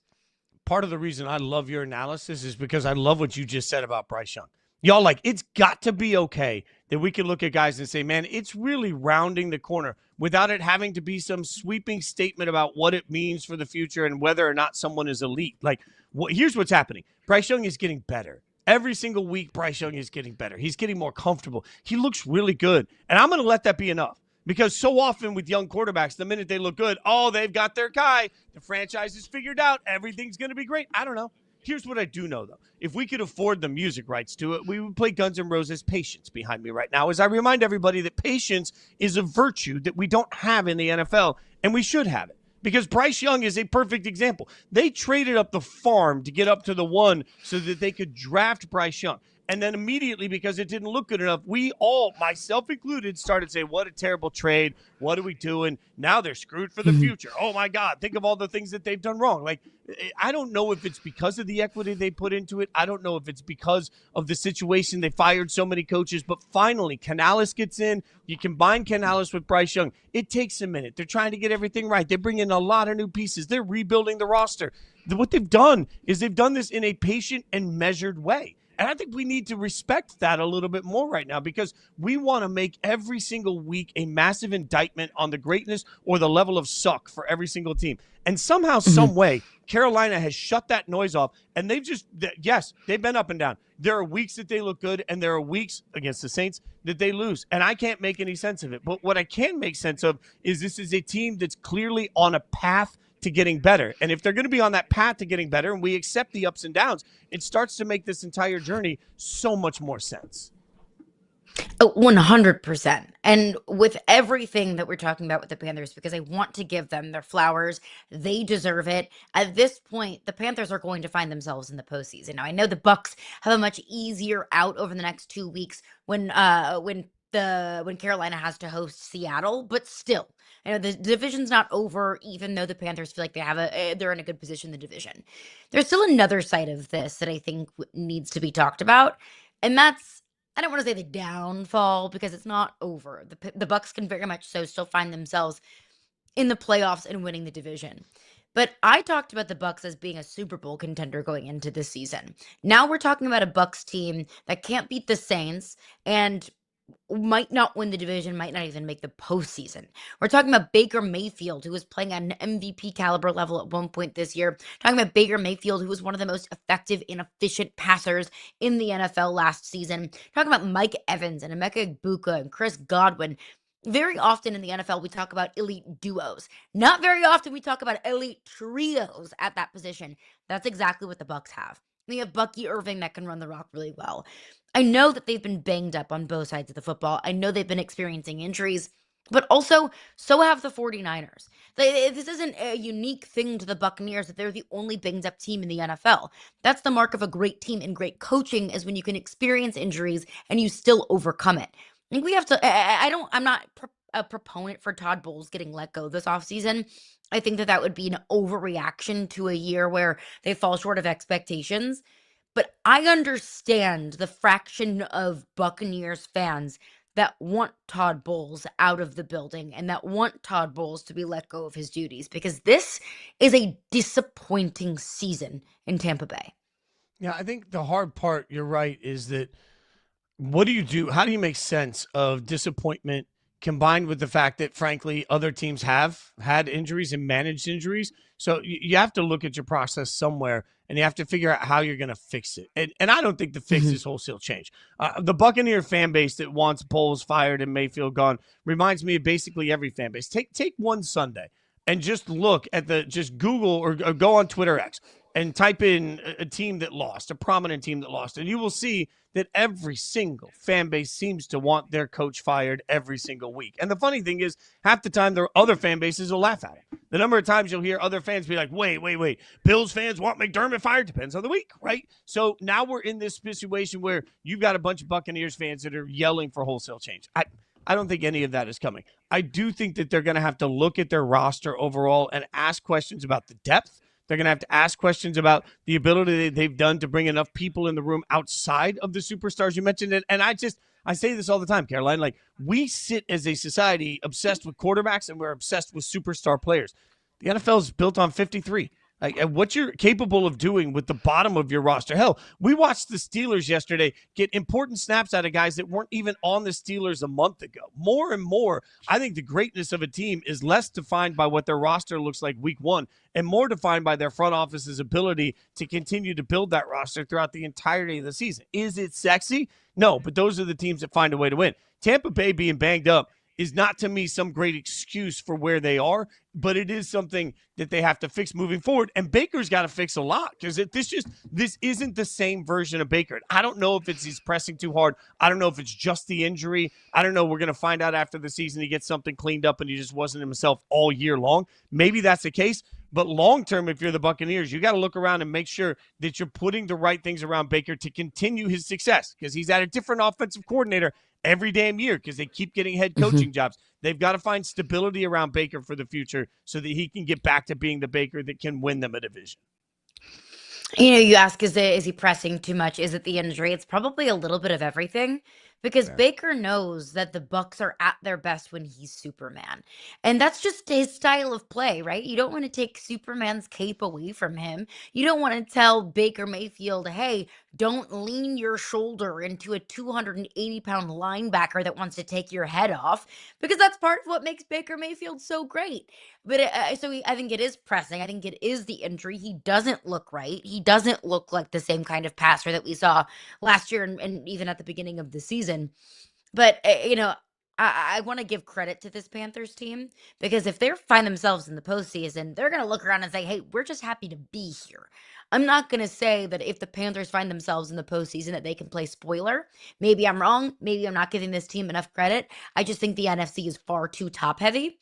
Part of the reason I love your analysis is because I love what you just said about Bryce Young. Y'all, it's got to be okay that we can look at guys and say, man, it's really rounding the corner without it having to be some sweeping statement about what it means for the future and whether or not someone is elite. Here's what's happening. Bryce Young is getting better. Every single week, Bryce Young is getting better. He's getting more comfortable. He looks really good. And I'm going to let that be enough. Because so often with young quarterbacks, the minute they look good, they've got their guy. The franchise is figured out. Everything's going to be great. I don't know. Here's what I do know, though. If we could afford the music rights to it, we would play Guns N' Roses' Patience behind me right now, as I remind everybody that patience is a virtue that we don't have in the NFL, and we should have it. Because Bryce Young is a perfect example. They traded up the farm to get up to the 1 so that they could draft Bryce Young. And then immediately, because it didn't look good enough, we all, myself included, started saying, what a terrible trade. What are we doing? Now they're screwed for the future. Oh, my God. Think of all the things that they've done wrong. I don't know if it's because of the equity they put into it. I don't know if it's because of the situation. They fired so many coaches. But finally, Canales gets in. You combine Canales with Bryce Young. It takes a minute. They're trying to get everything right. They bring in a lot of new pieces. They're rebuilding the roster. What they've done is they've done this in a patient and measured way. And I think we need to respect that a little bit more right now because we want to make every single week a massive indictment on the greatness or the level of suck for every single team. And somehow, some way, Carolina has shut that noise off. And they've they've been up and down. There are weeks that they look good, and there are weeks against the Saints that they lose. And I can't make any sense of it. But what I can make sense of is this is a team that's clearly on a path to getting better. And if they're going to be on that path to getting better and we accept the ups and downs, it starts to make this entire journey so much more sense. 100%. And with everything that we're talking about with the Panthers, because I want to give them their flowers, they deserve it. At this point, the Panthers are going to find themselves in the postseason. Now, I know the Bucs have a much easier out over the next 2 weeks when Carolina has to host Seattle, but still, the division's not over, even though the Panthers feel like they're in a good position in the division. There's still another side of this that I think needs to be talked about, and that's, I don't want to say the downfall because it's not over. The Bucs can very much so still find themselves in the playoffs and winning the division. But I talked about the Bucs as being a Super Bowl contender going into this season. Now we're talking about a Bucs team that can't beat the Saints and might not win the division, might not even make the postseason. We're talking about Baker Mayfield, who was playing at an MVP caliber level at one point this year. Talking about Baker Mayfield, who was one of the most effective and efficient passers in the NFL last season. Talking about Mike Evans and Emeka Egbuka and Chris Godwin. Very often in the NFL, we talk about elite duos. Not very often we talk about elite trios at that position. That's exactly what the Bucs have. We have Bucky Irving that can run the rock really well. I know that they've been banged up on both sides of the football. I know they've been experiencing injuries, but also so have the 49ers. This isn't a unique thing to the Buccaneers that they're the only banged up team in the NFL. That's the mark of a great team and great coaching is when you can experience injuries and you still overcome it. I think we have to, I'm not a proponent for Todd Bowles getting let go this offseason. I think that would be an overreaction to a year where they fall short of expectations. But I understand the fraction of Buccaneers fans that want Todd Bowles out of the building and that want Todd Bowles to be let go of his duties, because this is a disappointing season in Tampa Bay. Yeah, I think the hard part, you're right, is that what do you do? How do you make sense of disappointment combined with the fact that, frankly, other teams have had injuries and managed injuries? So you have to look at your process somewhere, and you have to figure out how you're going to fix it. And I don't think the fix is wholesale change. The Buccaneer fan base that wants Bowles fired and Mayfield gone reminds me of basically every fan base. Take one Sunday and just look at just Google or go on Twitter X and type in a team that lost, a prominent team that lost, and you will see that every single fan base seems to want their coach fired every single week. And the funny thing is, half the time, their other fan bases will laugh at it. The number of times you'll hear other fans be like, wait, Bills fans want McDermott fired? Depends on the week, right? So now we're in this situation where you've got a bunch of Buccaneers fans that are yelling for wholesale change. I don't think any of that is coming. I do think that they're going to have to look at their roster overall and ask questions about the depth. They're going to have to ask questions about the ability that they've done to bring enough people in the room outside of the superstars you mentioned. And I say this all the time, Caroline, like, we sit as a society obsessed with quarterbacks and we're obsessed with superstar players. The NFL is built on 53. Like, what you're capable of doing with the bottom of your roster. Hell, we watched the Steelers yesterday get important snaps out of guys that weren't even on the Steelers a month ago. More and more, I think the greatness of a team is less defined by what their roster looks like week one and more defined by their front office's ability to continue to build that roster throughout the entirety of the season. Is it sexy? No, but those are the teams that find a way to win. Tampa Bay being banged up is not, to me, some great excuse for where they are, but it is something that they have to fix moving forward. And Baker's got to fix a lot, because this isn't the same version of Baker. I don't know if he's pressing too hard. I don't know if it's just the injury. I don't know. We're going to find out after the season he gets something cleaned up and he just wasn't himself all year long. Maybe that's the case. But long-term, if you're the Buccaneers, you got to look around and make sure that you're putting the right things around Baker to continue his success, because he's at a different offensive coordinator every damn year because they keep getting head coaching jobs. They've got to find stability around Baker for the future so that he can get back to being the Baker that can win them a division. You know, you ask, is he pressing too much? Is it the injury? It's probably a little bit of everything, because Baker knows that the Bucs are at their best when he's Superman. And that's just his style of play, right? You don't want to take Superman's cape away from him. You don't want to tell Baker Mayfield, hey, don't lean your shoulder into a 280-pound linebacker that wants to take your head off, because that's part of what makes Baker Mayfield so great. But I think it is pressing. I think it is the injury. He doesn't look right. He doesn't look like the same kind of passer that we saw last year and even at the beginning of the season. But, I want to give credit to this Panthers team, because if they find themselves in the postseason, they're going to look around and say, hey, we're just happy to be here. I'm not going to say that if the Panthers find themselves in the postseason that they can play spoiler. Maybe I'm wrong. Maybe I'm not giving this team enough credit. I just think the NFC is far too top heavy.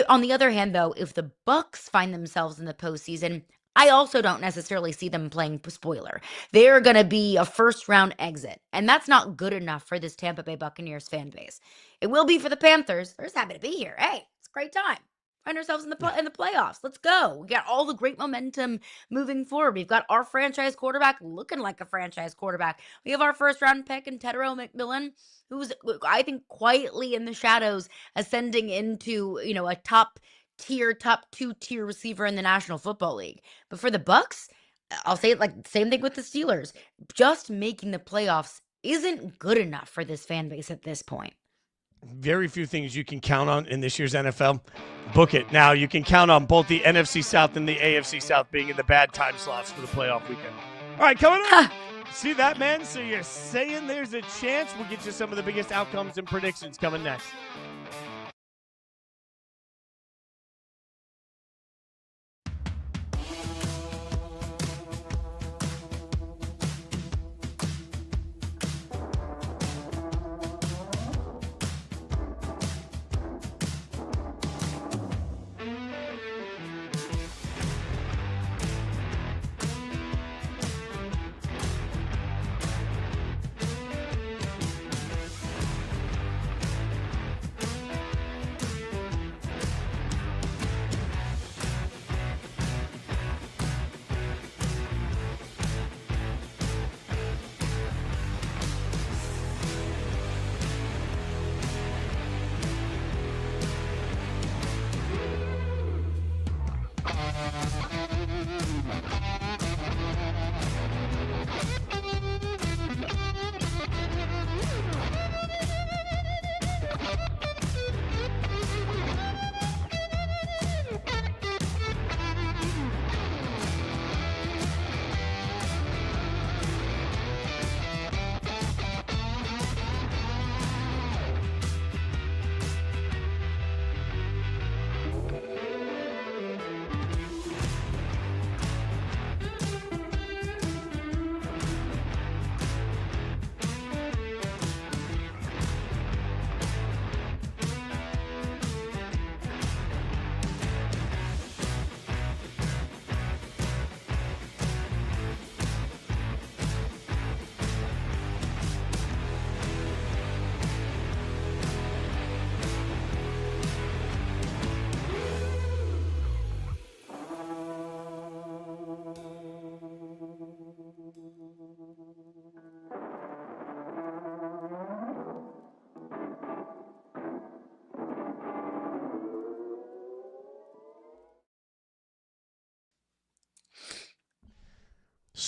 On the other hand, though, if the Bucs find themselves in the postseason, I also don't necessarily see them playing spoiler. They're going to be a first-round exit, and that's not good enough for this Tampa Bay Buccaneers fan base. It will be for the Panthers. They're just happy to be here. Hey, it's a great time. Find ourselves in the playoffs. Let's go. We got all the great momentum moving forward. We've got our franchise quarterback looking like a franchise quarterback. We have our first-round pick in Tedero McMillan, who's, I think, quietly in the shadows ascending into, a top 2-tier receiver in the National Football League. But for the Bucs, I'll say it like the same thing with the Steelers. Just making the playoffs isn't good enough for this fan base at this point. Very few things you can count on in this year's NFL. Book it. Now, you can count on both the NFC South and the AFC South being in the bad time slots for the playoff weekend. All right, coming up. See that, man? So you're saying there's a chance? We'll get you some of the biggest outcomes and predictions coming next.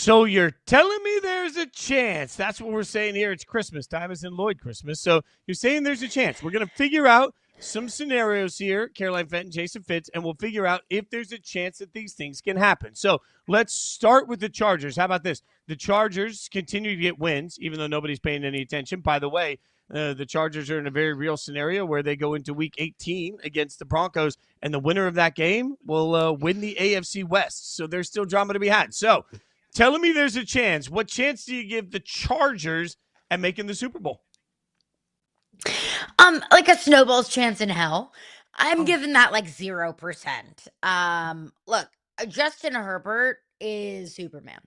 So you're telling me there's a chance. That's what we're saying here. It's Christmas time, as in Lloyd Christmas. So you're saying there's a chance. We're going to figure out some scenarios here, Caroline Fenton, Jason Fitz, and we'll figure out if there's a chance that these things can happen. So let's start with the Chargers. How about this? The Chargers continue to get wins, even though nobody's paying any attention. By the way, the Chargers are in a very real scenario where they go into Week 18 against the Broncos, and the winner of that game will win the AFC West. So there's still drama to be had. So telling me there's a chance. What chance do you give the Chargers at making the Super Bowl? Like a snowball's chance in hell. I'm giving that like 0%. Look, Justin Herbert is Superman.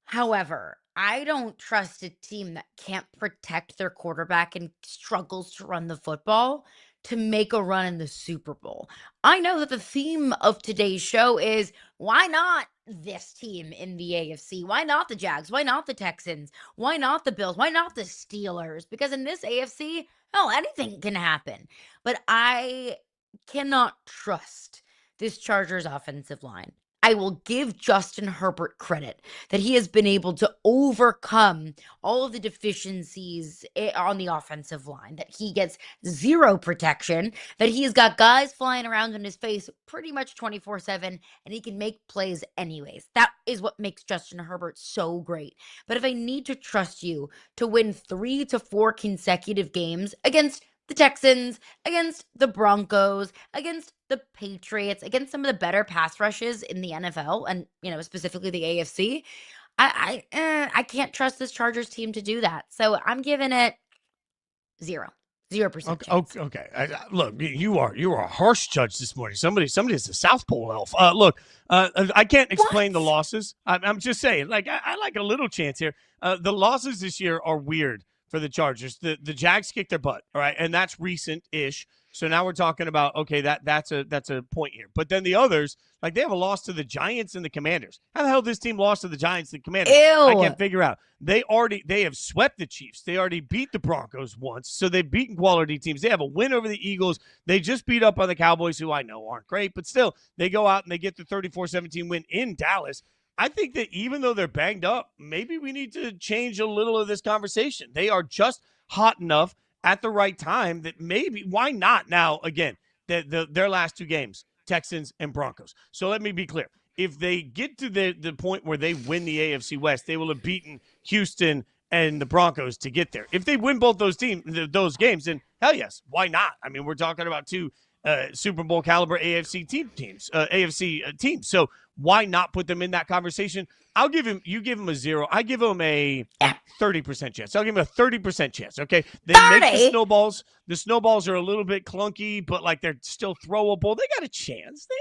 However, I don't trust a team that can't protect their quarterback and struggles to run the football to make a run in the Super Bowl. I know that the theme of today's show is why not this team in the AFC? Why not the Jags? Why not the Texans? Why not the Bills? Why not the Steelers? Because in this AFC, anything can happen. But I cannot trust this Chargers offensive line. I will give Justin Herbert credit that he has been able to overcome all of the deficiencies on the offensive line, that he gets zero protection, that he has got guys flying around in his face pretty much 24/7, and he can make plays anyways. That is what makes Justin Herbert so great. But if I need to trust you to win 3 to 4 consecutive games against the Texans, against the Broncos, against the Patriots, against some of the better pass rushes in the NFL and, specifically the AFC, I can't trust this Chargers team to do that. So I'm giving it 0%. Okay. Look, you are a harsh judge this morning. Somebody is a South Pole elf. Look, I can't explain the losses. I'm just saying, like, I like a little chance here. The losses this year are weird for the Chargers. The Jags kicked their butt, all right, and that's recent-ish. So now we're talking about, okay, that's a point here. But then the others, like, they have a loss to the Giants and the Commanders. How the hell this team lost to the Giants and the Commanders? Ew. I can't figure out. They have swept the Chiefs. They already beat the Broncos once, so they've beaten quality teams. They have a win over the Eagles. They just beat up on the Cowboys, who I know aren't great, but still, they go out and they get the 34-17 win in Dallas. I think that even though they're banged up, maybe we need to change a little of this conversation. They are just hot enough at the right time that maybe, why not? Now, again, their last 2 games, Texans and Broncos. So let me be clear. If they get to the point where they win the AFC West, they will have beaten Houston and the Broncos to get there. If they win both those games, then hell yes, why not? I mean, we're talking about 2 Super Bowl caliber AFC teams. So why not put them in that conversation? You give him a 0. I give him a 30% chance. I'll give him a 30% chance. Okay. They 30? make the snowballs. The snowballs are a little bit clunky, but like they're still throwable. They got a chance. They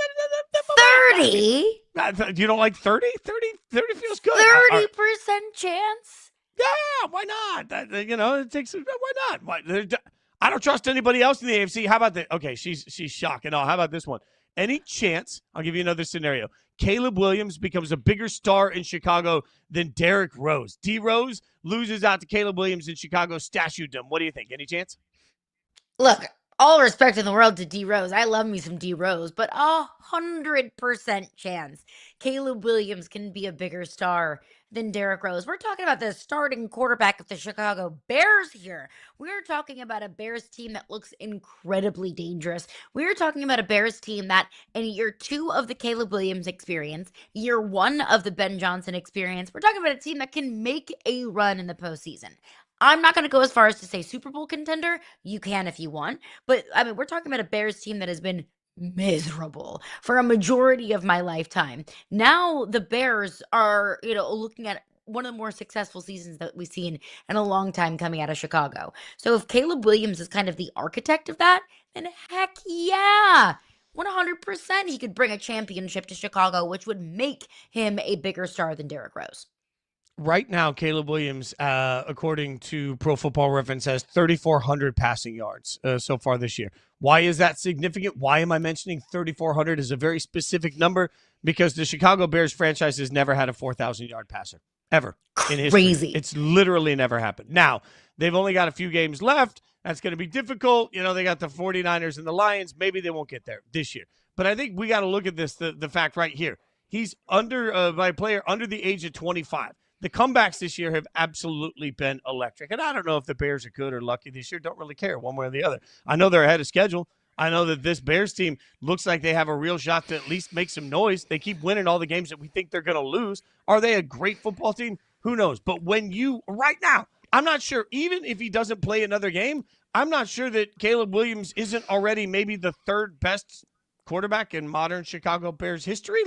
got 30? You don't like 30? 30 feels good. 30% chance? Yeah, why not? It takes. Why not? I don't trust anybody else in the AFC. How about that? Okay, she's shocking. Oh, how about this one? Any chance? I'll give you another scenario. Caleb Williams becomes a bigger star in Chicago than Derrick Rose. D Rose loses out to Caleb Williams in Chicago. Statued him. What do you think? Any chance? Look, all respect in the world to D Rose. I love me some D Rose, but 100% chance Caleb Williams can be a bigger star than Derrick Rose. We're talking about the starting quarterback of the Chicago Bears here. We're talking about a Bears team that looks incredibly dangerous. We're talking about a Bears team that in year 2 of the Caleb Williams experience, year 1 of the Ben Johnson experience, we're talking about a team that can make a run in the postseason. I'm not going to go as far as to say Super Bowl contender. You can if you want. But, I mean, we're talking about a Bears team that has been miserable for a majority of my lifetime. Now the Bears are, looking at one of the more successful seasons that we've seen in a long time coming out of Chicago. So if Caleb Williams is kind of the architect of that, then heck yeah, 100% he could bring a championship to Chicago, which would make him a bigger star than Derrick Rose. Right now, Caleb Williams, according to Pro Football Reference, has 3,400 passing yards so far this year. Why is that significant? Why am I mentioning 3,400 as a very specific number? Because the Chicago Bears franchise has never had a 4,000-yard passer, ever, in history. Crazy. It's literally never happened. Now, they've only got a few games left. That's going to be difficult. They got the 49ers and the Lions. Maybe they won't get there this year. But I think we got to look at this, the fact right here. He's by a player under the age of 25. The comebacks this year have absolutely been electric. And I don't know if the Bears are good or lucky this year. Don't really care one way or the other. I know they're ahead of schedule. I know that this Bears team looks like they have a real shot to at least make some noise. They keep winning all the games that we think they're going to lose. Are they a great football team? Who knows? But right now, I'm not sure, even if he doesn't play another game, I'm not sure that Caleb Williams isn't already maybe the third best quarterback in modern Chicago Bears history.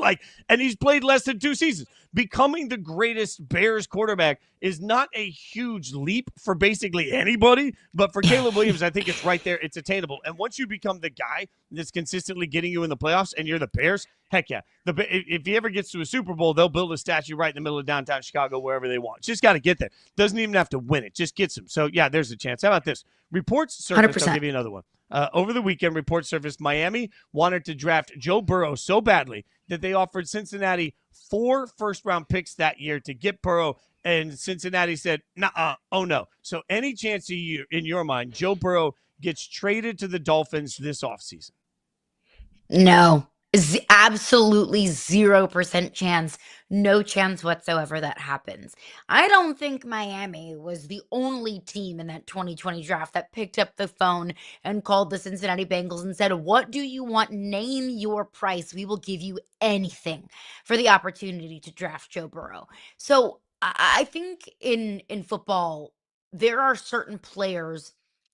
And he's played less than 2 seasons. Becoming the greatest Bears quarterback is not a huge leap for basically anybody, but for Caleb Williams, I think it's right there. It's attainable. And once you become the guy that's consistently getting you in the playoffs and you're the Bears, heck yeah. If he ever gets to a Super Bowl, they'll build a statue right in the middle of downtown Chicago, wherever they want. Just got to get there. Doesn't even have to win it. Just gets him. So, yeah, there's a chance. How about this? Reports surfaced. 100%. I'll give you another one. Over the weekend, reports surfaced Miami wanted to draft Joe Burrow so badly that they offered Cincinnati 4 first-round picks that year to get Burrow, and Cincinnati said, "Nuh-uh, oh no." So any chance in your mind, Joe Burrow gets traded to the Dolphins this offseason? No, absolutely 0% chance. No chance whatsoever that happens. I don't think Miami was the only team in that 2020 draft that picked up the phone and called the Cincinnati Bengals and said, "What do you want? Name your price. We will give you anything for the opportunity to draft Joe Burrow." So I think in football, there are certain players,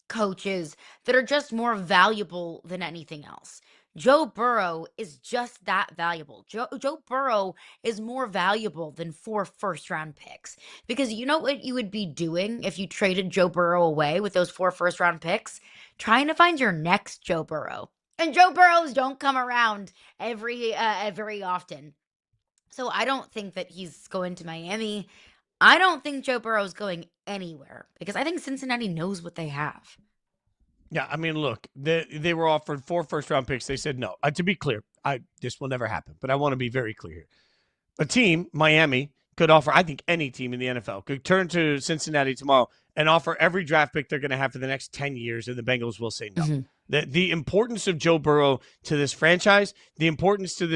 coaches that are just more valuable than anything else. Joe Burrow is just that valuable. Joe Burrow is more valuable than 4 first-round picks, because you know what you would be doing if you traded Joe Burrow away with those 4 first-round picks? Trying to find your next Joe Burrow. And Joe Burrows don't come around very often. So I don't think that he's going to Miami. I don't think Joe Burrow's going anywhere, because I think Cincinnati knows what they have. Yeah, I mean, look, they were offered 4 first-round picks. They said no. To be clear, this will never happen, but I want to be very clear here. A team, Miami, could offer, I think any team in the NFL, could turn to Cincinnati tomorrow and offer every draft pick they're going to have for the next 10 years, and the Bengals will say no. Mm-hmm. The importance of Joe Burrow to this franchise, the importance to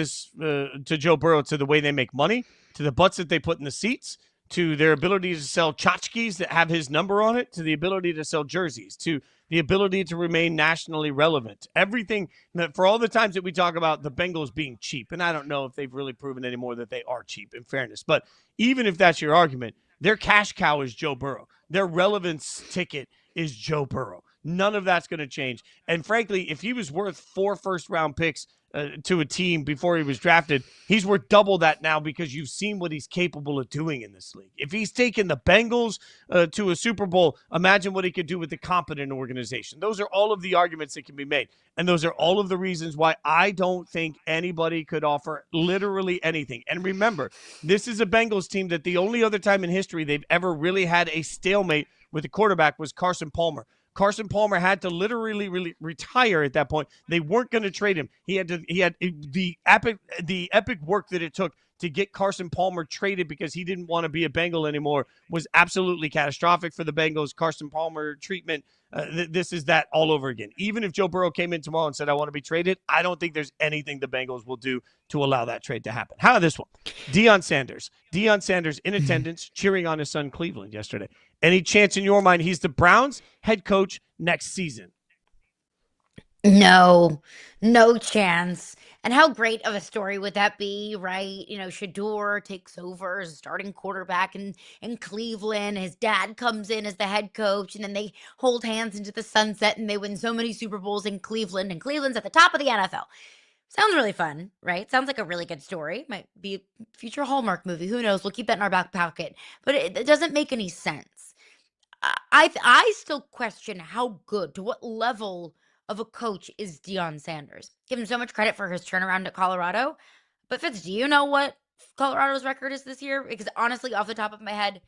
Joe Burrow to the way they make money, to the butts that they put in the seats, to their ability to sell tchotchkes that have his number on it, to the ability to sell jerseys, to the ability to remain nationally relevant. Everything, for all the times that we talk about the Bengals being cheap, and I don't know if they've really proven anymore that they are cheap, in fairness, but even if that's your argument, their cash cow is Joe Burrow. Their relevance ticket is Joe Burrow. None of that's going to change. And frankly, if he was worth 4 first-round picks to a team before he was drafted, he's worth double that now, because you've seen what he's capable of doing in this league. If he's taken the Bengals to a Super Bowl, imagine what he could do with a competent organization. Those are all of the arguments that can be made. And those are all of the reasons why I don't think anybody could offer literally anything. And remember, this is a Bengals team that the only other time in history they've ever really had a stalemate with a quarterback was Carson Palmer. Carson Palmer had to literally retire at that point. They weren't going to trade him. He had the epic work that it took to get Carson Palmer traded because he didn't want to be a Bengal anymore was absolutely catastrophic for the Bengals. Carson Palmer treatment, this is that all over again. Even if Joe Burrow came in tomorrow and said, "I want to be traded," I don't think there's anything the Bengals will do to allow that trade to happen. How about this one? Deion Sanders in attendance cheering on his son Cleveland yesterday. Any chance in your mind he's the Browns head coach next season? No chance. And how great of a story would that be, right? You know, Shador takes over as starting quarterback in Cleveland. His dad comes in as the head coach, and then they hold hands into the sunset, and they win so many Super Bowls in Cleveland, and Cleveland's at the top of the NFL. Sounds really fun, right? Sounds like a really good story. Might be a future Hallmark movie. Who knows? We'll keep that in our back pocket. But it doesn't make any sense. I still question how good, to what level of a coach is Deion Sanders. Give him so much credit for his turnaround at Colorado. But Fitz, do you know what Colorado's record is this year? Because honestly, off the top of my head,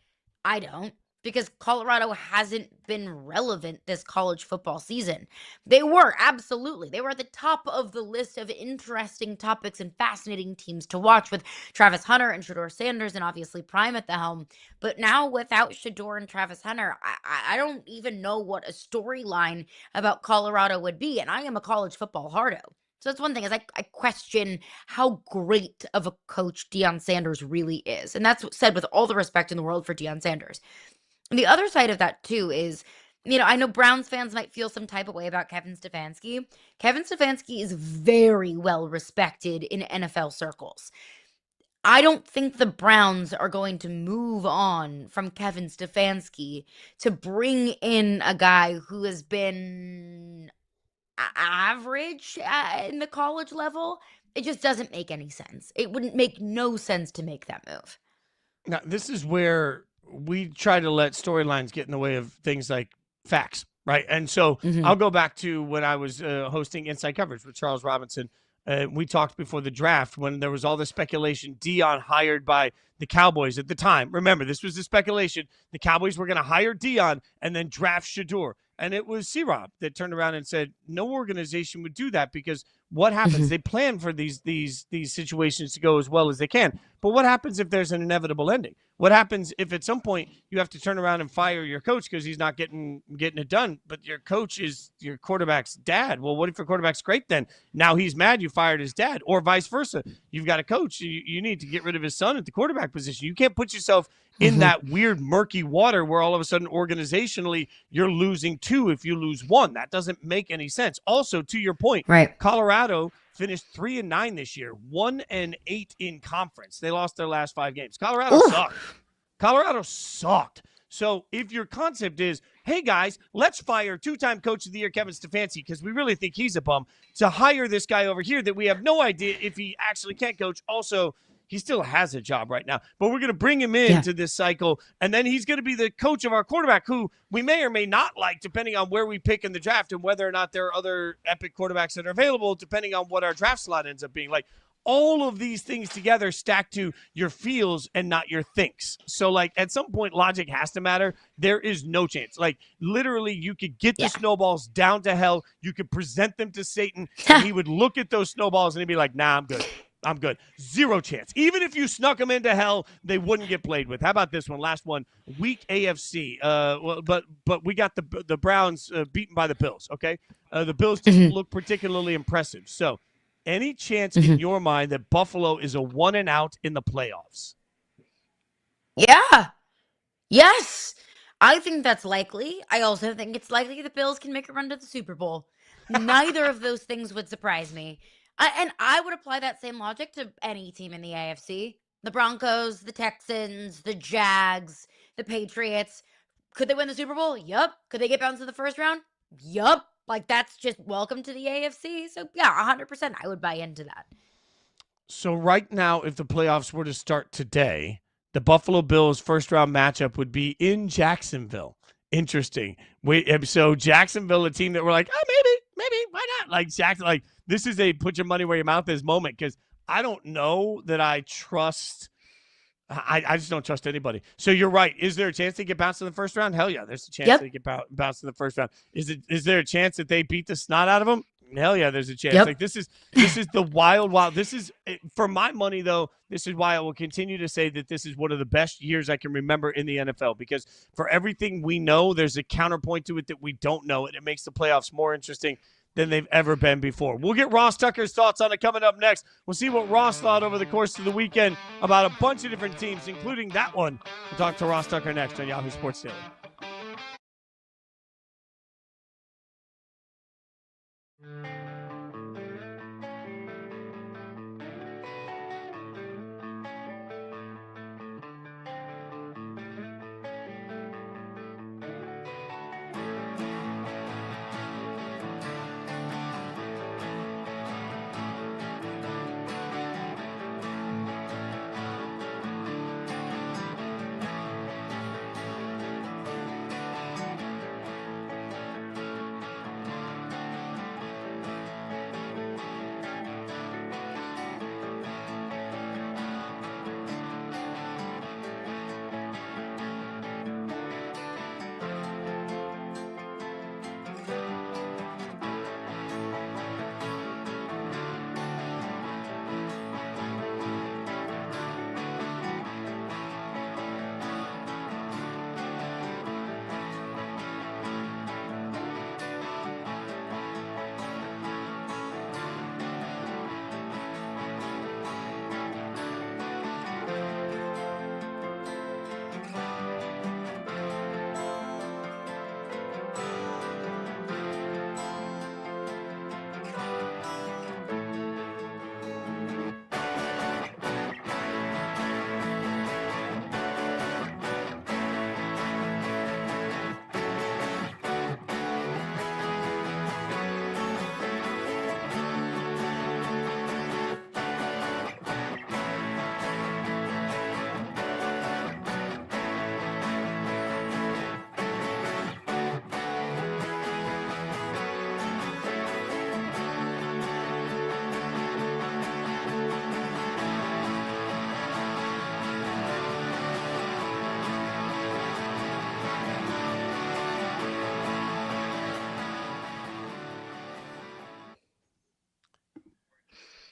I don't. Because Colorado hasn't been relevant this college football season. They were, absolutely. They were at the top of the list of interesting topics and fascinating teams to watch, with Travis Hunter and Shador Sanders and obviously Prime at the helm. But now without Shador and Travis Hunter, I don't even know what a storyline about Colorado would be. And I am a college football hardo. So that's one thing is I question how great of a coach Deion Sanders really is. And that's said with all the respect in the world for Deion Sanders. And the other side of that too is, I know Browns fans might feel some type of way about Kevin Stefanski. Kevin Stefanski is very well respected in NFL circles. I don't think the Browns are going to move on from Kevin Stefanski to bring in a guy who has been average in the college level. It just doesn't make any sense. It wouldn't make no sense to make that move. Now, this is where we try to let storylines get in the way of things like facts, right? And so I'll go back to when I was hosting Inside Coverage with Charles Robinson. We talked before the draft when there was all this speculation, Deion hired by the Cowboys at the time. Remember, this was the speculation. The Cowboys were going to hire Deion and then draft Shador. And it was C-Rob that turned around and said, no organization would do that because what happens? They plan for these situations to go as well as they can. But what happens if there's an inevitable ending? What happens if at some point you have to turn around and fire your coach because he's not getting it done, but your coach is your quarterback's dad? Well, what if your quarterback's great then? Now he's mad you fired his dad, or vice versa. You've got a coach. You need to get rid of his son at the quarterback position. You can't put yourself in that weird murky water where all of a sudden organizationally you're losing 2 if you lose 1. That doesn't make any sense. Also, to your point, right? Colorado finished 3-9 this year, 1-8 in conference. They lost their last 5 games. Colorado sucked. Colorado sucked. So if your concept is, hey guys, let's fire 2-time coach of the year Kevin Stefanski because we really think he's a bum, to hire this guy over here that we have no idea if he actually can coach. Also, he still has a job right now, but we're going to bring him into this cycle, and then he's going to be the coach of our quarterback, who we may or may not like, depending on where we pick in the draft and whether or not there are other epic quarterbacks that are available, depending on what our draft slot ends up being. Like, all of these things together stack to your feels and not your thinks. So, like, at some point, logic has to matter. There is no chance. Like, literally, you could get the snowballs down to hell. You could present them to Satan, and he would look at those snowballs and he'd be like, nah, I'm good. I'm good. 0 chance. Even if you snuck them into hell, they wouldn't get played with. How about this one? Last one. Weak AFC. But we got the Browns beaten by the Bills, okay? The Bills didn't look particularly impressive. So, any chance in your mind that Buffalo is a 1-and-out in the playoffs? Yeah. Yes. I think that's likely. I also think it's likely the Bills can make a run to the Super Bowl. Neither of those things would surprise me. And I would apply that same logic to any team in the AFC. The Broncos, the Texans, the Jags, the Patriots. Could they win the Super Bowl? Yup. Could they get bounced in the first round? Yup. Like, that's just welcome to the AFC. So, yeah, 100% I would buy into that. So right now, if the playoffs were to start today, the Buffalo Bills first-round matchup would be in Jacksonville. Interesting. So Jacksonville, a team that we're like, oh, maybe, why not? Like, Jackson, like, this is a put your money where your mouth is moment, because I don't know that I trust – I just don't trust anybody. So you're right. Is there a chance they get bounced in the first round? Hell yeah, there's a chance they get bounced in the first round. Is there a chance that they beat the snot out of them? Hell yeah, there's a chance. Like, this is the wild. This is, for my money, though, this is why I will continue to say that this is one of the best years I can remember in the NFL, because for everything we know, there's a counterpoint to it that we don't know, and it makes the playoffs more interesting than they've ever been before. We'll get Ross Tucker's thoughts on it coming up next. We'll see what Ross thought over the course of the weekend about a bunch of different teams, including that one. We'll talk to Ross Tucker next on Yahoo Sports Daily.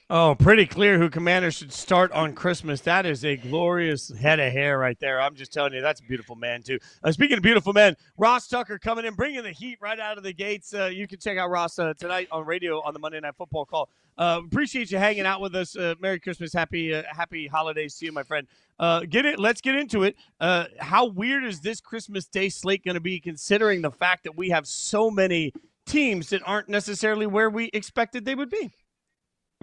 Oh, pretty clear who Commanders should start on Christmas. That is a glorious head of hair right there. I'm just telling you, that's a beautiful man, too. Speaking of beautiful men, Ross Tucker coming in, bringing the heat right out of the gates. You can check out Ross tonight on radio on the Monday Night Football call. Appreciate you hanging out with us. Merry Christmas. Happy holidays to you, my friend. Let's get into it. How weird is this Christmas Day slate going to be, considering the fact that we have so many teams that aren't necessarily where we expected they would be?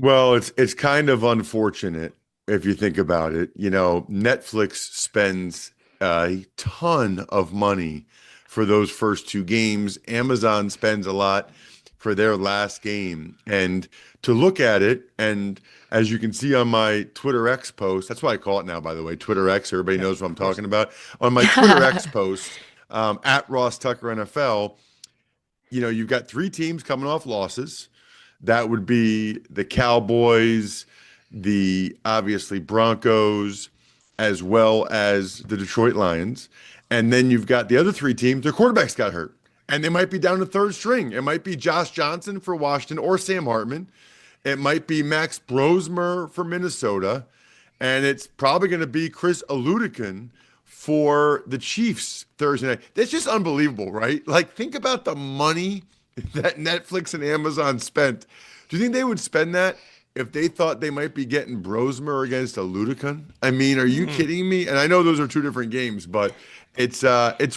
Well, it's kind of unfortunate if you think about it. Netflix spends a ton of money for those first two games. Amazon spends a lot for their last game. And to look at it, and as you can see on my Twitter X post, that's why I call it now, by the way, Twitter X, everybody knows what I'm talking about. On my Twitter X post, at Ross Tucker NFL, you've got three teams coming off losses. That would be the Cowboys, the obviously Broncos, as well as the Detroit Lions. And then you've got the other three teams, their quarterbacks got hurt. And they might be down to third string. It might be Josh Johnson for Washington or Sam Hartman. It might be Max Brosmer for Minnesota. And it's probably going to be Chris Aludican for the Chiefs Thursday night. That's just unbelievable, right? Like, think about the money that Netflix and Amazon spent. Do you think they would spend that if they thought they might be getting Brosmer against a Ludican? I mean, are you kidding me? And I know those are two different games, but it's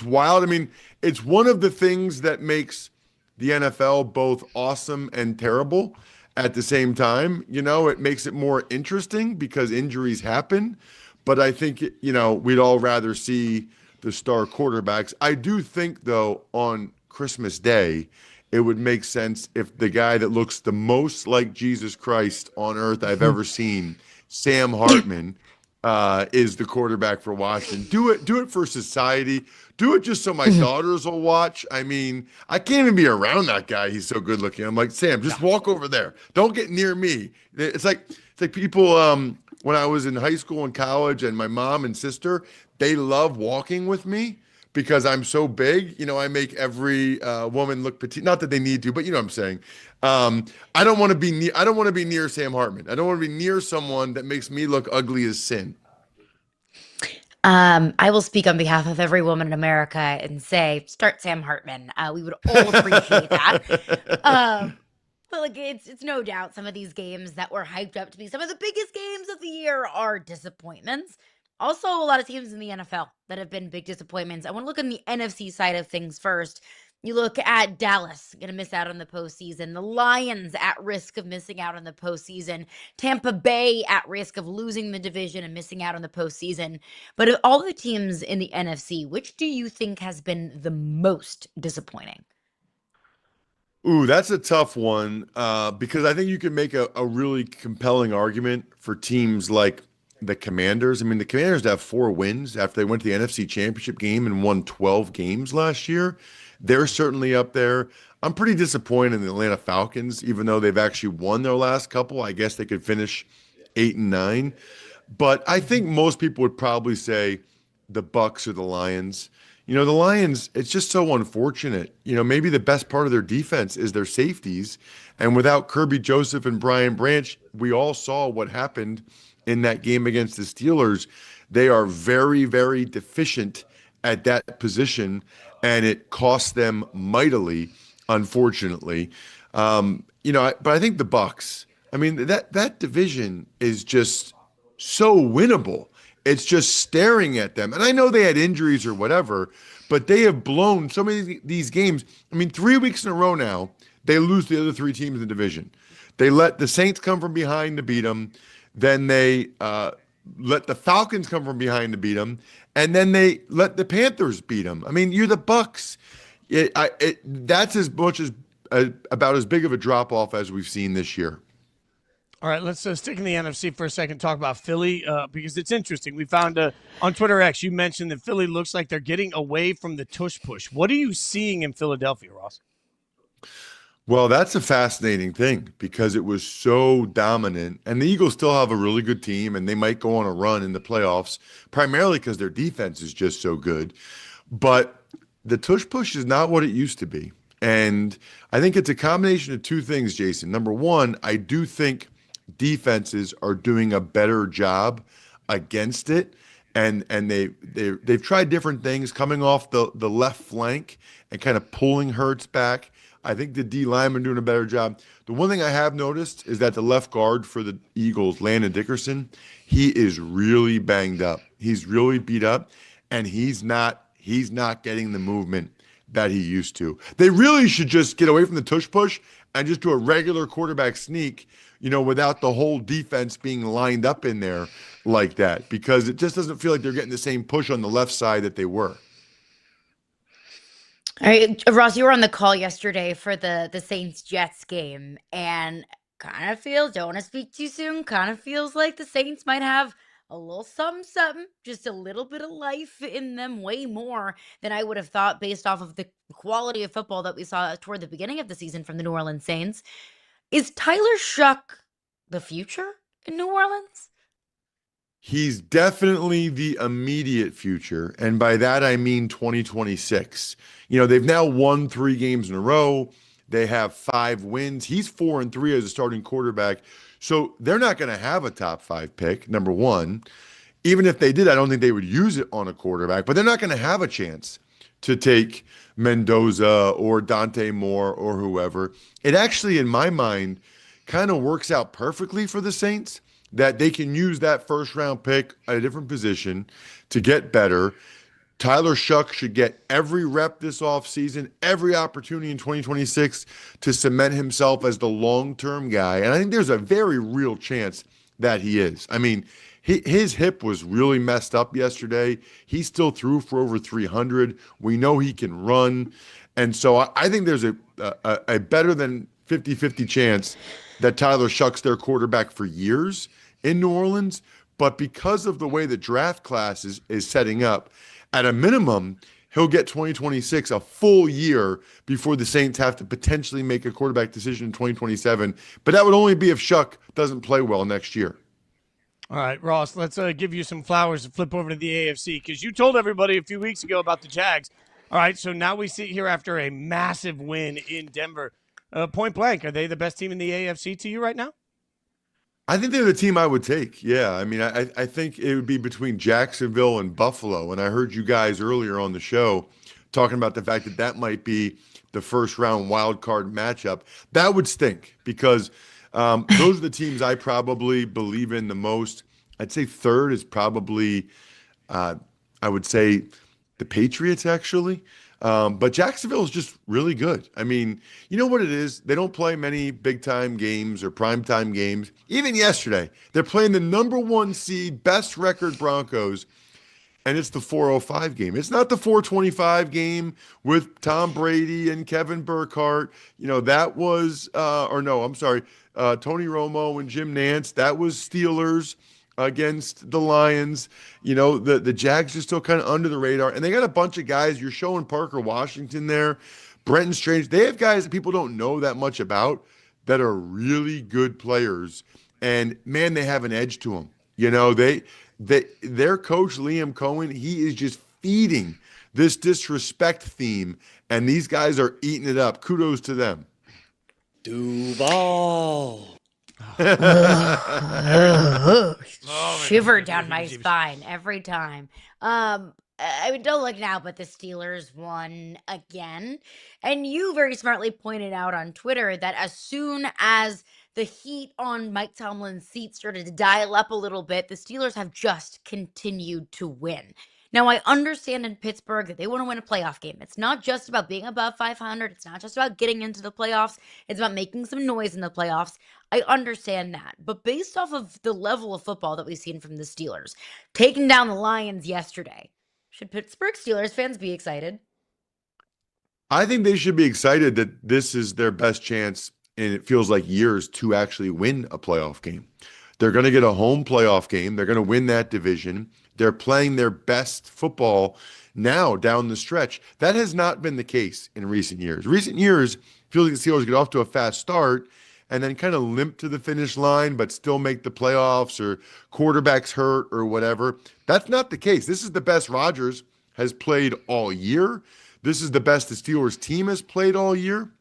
wild. I mean, it's one of the things that makes the NFL both awesome and terrible at the same time. It makes it more interesting because injuries happen. But I think, we'd all rather see the star quarterbacks. I do think, though, on Christmas Day, it would make sense if the guy that looks the most like Jesus Christ on earth I've ever seen, Sam Hartman, is the quarterback for Washington. Do it for society. Do it just so my daughters will watch. I mean, I can't even be around that guy. He's so good looking. I'm like, Sam, just walk over there. Don't get near me. It's like people when I was in high school and college, and my mom and sister, they love walking with me because I'm so big. I make every woman look petite. Not that they need to, but you know what I'm saying. I don't want to be I don't want to be near Sam Hartman. I don't want to be near someone that makes me look ugly as sin. I will speak on behalf of every woman in America and say, start Sam Hartman. We would all appreciate that. But like, it's no doubt some of these games that were hyped up to be some of the biggest games of the year are disappointments. Also, a lot of teams in the NFL that have been big disappointments. I want to look on the NFC side of things first. You look at Dallas, going to miss out on the postseason. The Lions at risk of missing out on the postseason. Tampa Bay at risk of losing the division and missing out on the postseason. But of all the teams in the NFC, which do you think has been the most disappointing? Ooh, that's a tough one because I think you can make a really compelling argument for teams like the Commanders. I mean, the Commanders have 4 wins after they went to the NFC Championship game and won 12 games last year. They're certainly up there. I'm pretty disappointed in the Atlanta Falcons, even though they've actually won their last couple. I guess they could finish 8-9. But I think most people would probably say the Bucs or the Lions. The Lions, it's just so unfortunate. Maybe the best part of their defense is their safeties. And without Kirby Joseph and Brian Branch, we all saw what happened in that game against the Steelers. They are very, very deficient at that position, and it cost them mightily, unfortunately. But I think the Bucs, I mean, that division is just so winnable. It's just staring at them. And I know they had injuries or whatever, but they have blown so many of these games. I mean, 3 weeks in a row now, they lose the other 3 teams in the division. They let the Saints come from behind to beat them. Then they let the Falcons come from behind to beat them. And then they let the Panthers beat them. I mean, you're the Bucs. That's as much as about as big of a drop-off as we've seen this year. All right, let's stick in the NFC for a second, talk about Philly, because it's interesting. We found on Twitter X, you mentioned that Philly looks like they're getting away from the tush push. What are you seeing in Philadelphia, Ross? Well, that's a fascinating thing because it was so dominant. And the Eagles still have a really good team, and they might go on a run in the playoffs, primarily because their defense is just so good. But the tush push is not what it used to be. And I think it's a combination of 2 things, Jason. Number one, I do think defenses are doing a better job against it. And they've tried different things coming off the left flank and kind of pulling Hurts back. I think the D linemen doing a better job. The one thing I have noticed is that the left guard for the Eagles, Landon Dickerson, he is really banged up. He's really beat up, and he's not getting the movement that he used to. They really should just get away from the tush push and just do a regular quarterback sneak, without the whole defense being lined up in there like that, because it just doesn't feel like they're getting the same push on the left side that they were. All right, Ross, you were on the call yesterday for the Saints-Jets game, and kind of feels, don't want to speak too soon, kind of feels like the Saints might have a little something, just a little bit of life in them, way more than I would have thought based off of the quality of football that we saw toward the beginning of the season from the New Orleans Saints. Is Tyler Shuck the future in New Orleans? He's definitely the immediate future. And by that, I mean 2026. They've now won 3 games in a row. They have 5 wins. He's 4-3 as a starting quarterback. So they're not going to have a top 5 pick, number one. Even if they did, I don't think they would use it on a quarterback. But they're not going to have a chance to take Mendoza or Dante Moore or whoever. It actually, in my mind, kind of works out perfectly for the Saints that they can use that first-round pick at a different position to get better. Tyler Shuck should get every rep this offseason, every opportunity in 2026 to cement himself as the long-term guy. And I think there's a very real chance that he is. I mean, his hip was really messed up yesterday. He still threw for over 300. We know he can run. And so I think there's a better than 50-50 chance that Tyler Shuck's their quarterback for years in New Orleans. But because of the way the draft class is setting up, at a minimum, he'll get 2026, a full year before the Saints have to potentially make a quarterback decision in 2027. But that would only be if Shuck doesn't play well next year. All right, Ross, let's give you some flowers to flip over to the AFC, because you told everybody a few weeks ago about the Jags. All right, so now we sit here after a massive win in Denver. Point blank, are they the best team in the AFC to you right now? I think they're the team I would take. Yeah, I mean, I think it would be between Jacksonville and Buffalo. And I heard you guys earlier on the show talking about the fact that that might be the first-round wild card matchup. That would stink because those are the teams I probably believe in the most. I'd say third is probably, I would say, the Patriots, actually. But Jacksonville is just really good. I mean, you know what it is? They don't play many big-time games or prime-time games. Even yesterday, they're playing the number 1 seed, best record Broncos, and it's the 4:05 game. It's not the 4:25 game with Tom Brady and Kevin Burkhardt. That was Tony Romo and Jim Nantz. That was Steelers against the Lions. The Jags are still kind of under the radar, and they got a bunch of guys. You're showing Parker Washington there, Brenton Strange. They have guys that people don't know that much about that are really good players, and man, they have an edge to them. Their coach Liam Cohen, he is just feeding this disrespect theme, and these guys are eating it up. Kudos to them. Duval. Shiver down my spine every time. I mean, don't look now, but the Steelers won again. And you very smartly pointed out on Twitter that as soon as the heat on Mike Tomlin's seat started to dial up a little bit, the Steelers have just continued to win. Now, I understand in Pittsburgh that they want to win a playoff game. It's not just about being above 500. It's not just about getting into the playoffs. It's about making some noise in the playoffs. I understand that. But based off of the level of football that we've seen from the Steelers, taking down the Lions yesterday, should Pittsburgh Steelers fans be excited? I think they should be excited that this is their best chance, and it feels like years, to actually win a playoff game. They're going to get a home playoff game. They're going to win that division. They're playing their best football now down the stretch. That has not been the case in recent years. Recent years, feels like the Steelers get off to a fast start and then kind of limp to the finish line, but still make the playoffs, or quarterbacks hurt or whatever. That's not the case. This is the best Rodgers has played all year. This is the best the Steelers team has played all year.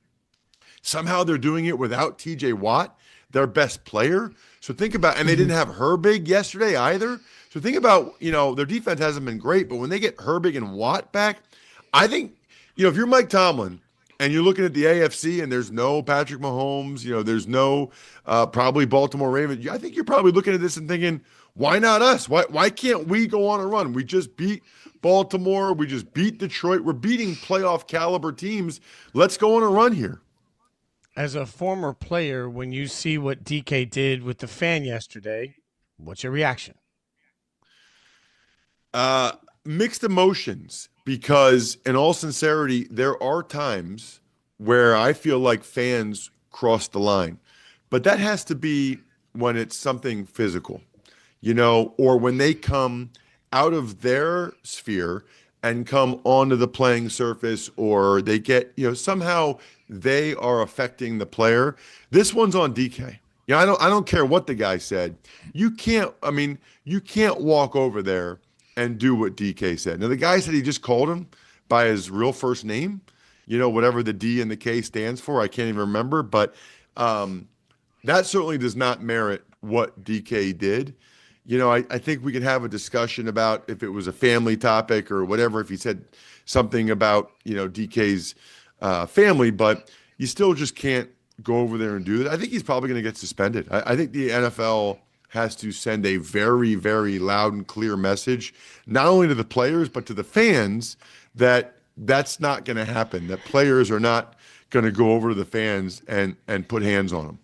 Somehow they're doing it without TJ Watt, their best player. So think about, and they didn't have Herbig yesterday either. So think about, their defense hasn't been great, but when they get Herbig and Watt back, I think, if you're Mike Tomlin and you're looking at the AFC and there's no Patrick Mahomes, there's no probably Baltimore Ravens, I think you're probably looking at this and thinking, why not us? Why can't we go on a run? We just beat Baltimore. We just beat Detroit. We're beating playoff caliber teams. Let's go on a run here. As a former player, when you see what DK did with the fan yesterday, what's your reaction? Mixed emotions, because in all sincerity, there are times where I feel like fans cross the line, but that has to be when it's something physical, or when they come out of their sphere and come onto the playing surface, or they get, somehow they are affecting the player. This one's on DK. I don't care what the guy said. You can't walk over there and do what DK said. Now, the guy said he just called him by his real first name, whatever the D and the K stands for. I can't even remember, but that certainly does not merit what DK did. I think we could have a discussion about if it was a family topic or whatever, if he said something about, DK's family, but you still just can't go over there and do that. I think he's probably going to get suspended. I think the NFL has to send a very, very loud and clear message, not only to the players, but to the fans, that that's not going to happen, that players are not going to go over to the fans and put hands on them.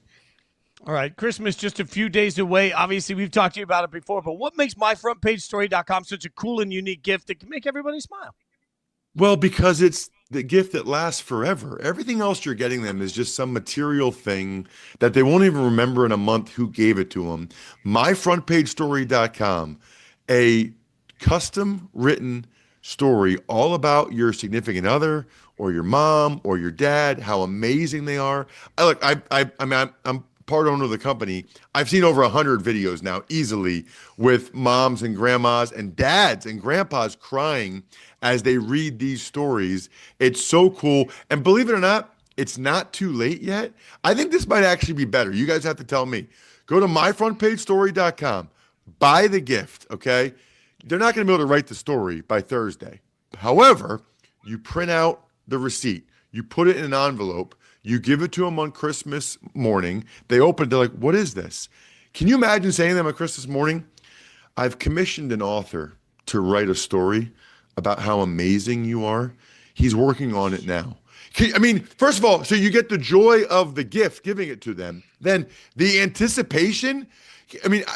All right, Christmas just a few days away. Obviously, we've talked to you about it before, but what makes myfrontpagestory.com such a cool and unique gift that can make everybody smile? Well, because it's the gift that lasts forever. Everything else you're getting them is just some material thing that they won't even remember in a month who gave it to them. Myfrontpagestory.com, a custom written story all about your significant other or your mom or your dad, how amazing they are. I'm part owner of the company. I've seen over 100 videos now easily with moms and grandmas and dads and grandpas crying as they read these stories. It's so cool. And believe it or not, it's not too late yet. I think this might actually be better. You guys have to tell me. Go to myfrontpagestory.com. Buy the gift, okay? They're not going to be able to write the story by Thursday. However, you print out the receipt. You put it in an envelope. You give it to them on Christmas morning. They open it. They're like, what is this? Can you imagine saying to them on Christmas morning, I've commissioned an author to write a story about how amazing you are. He's working on it now. First of all, so you get the joy of the gift, giving it to them. Then the anticipation.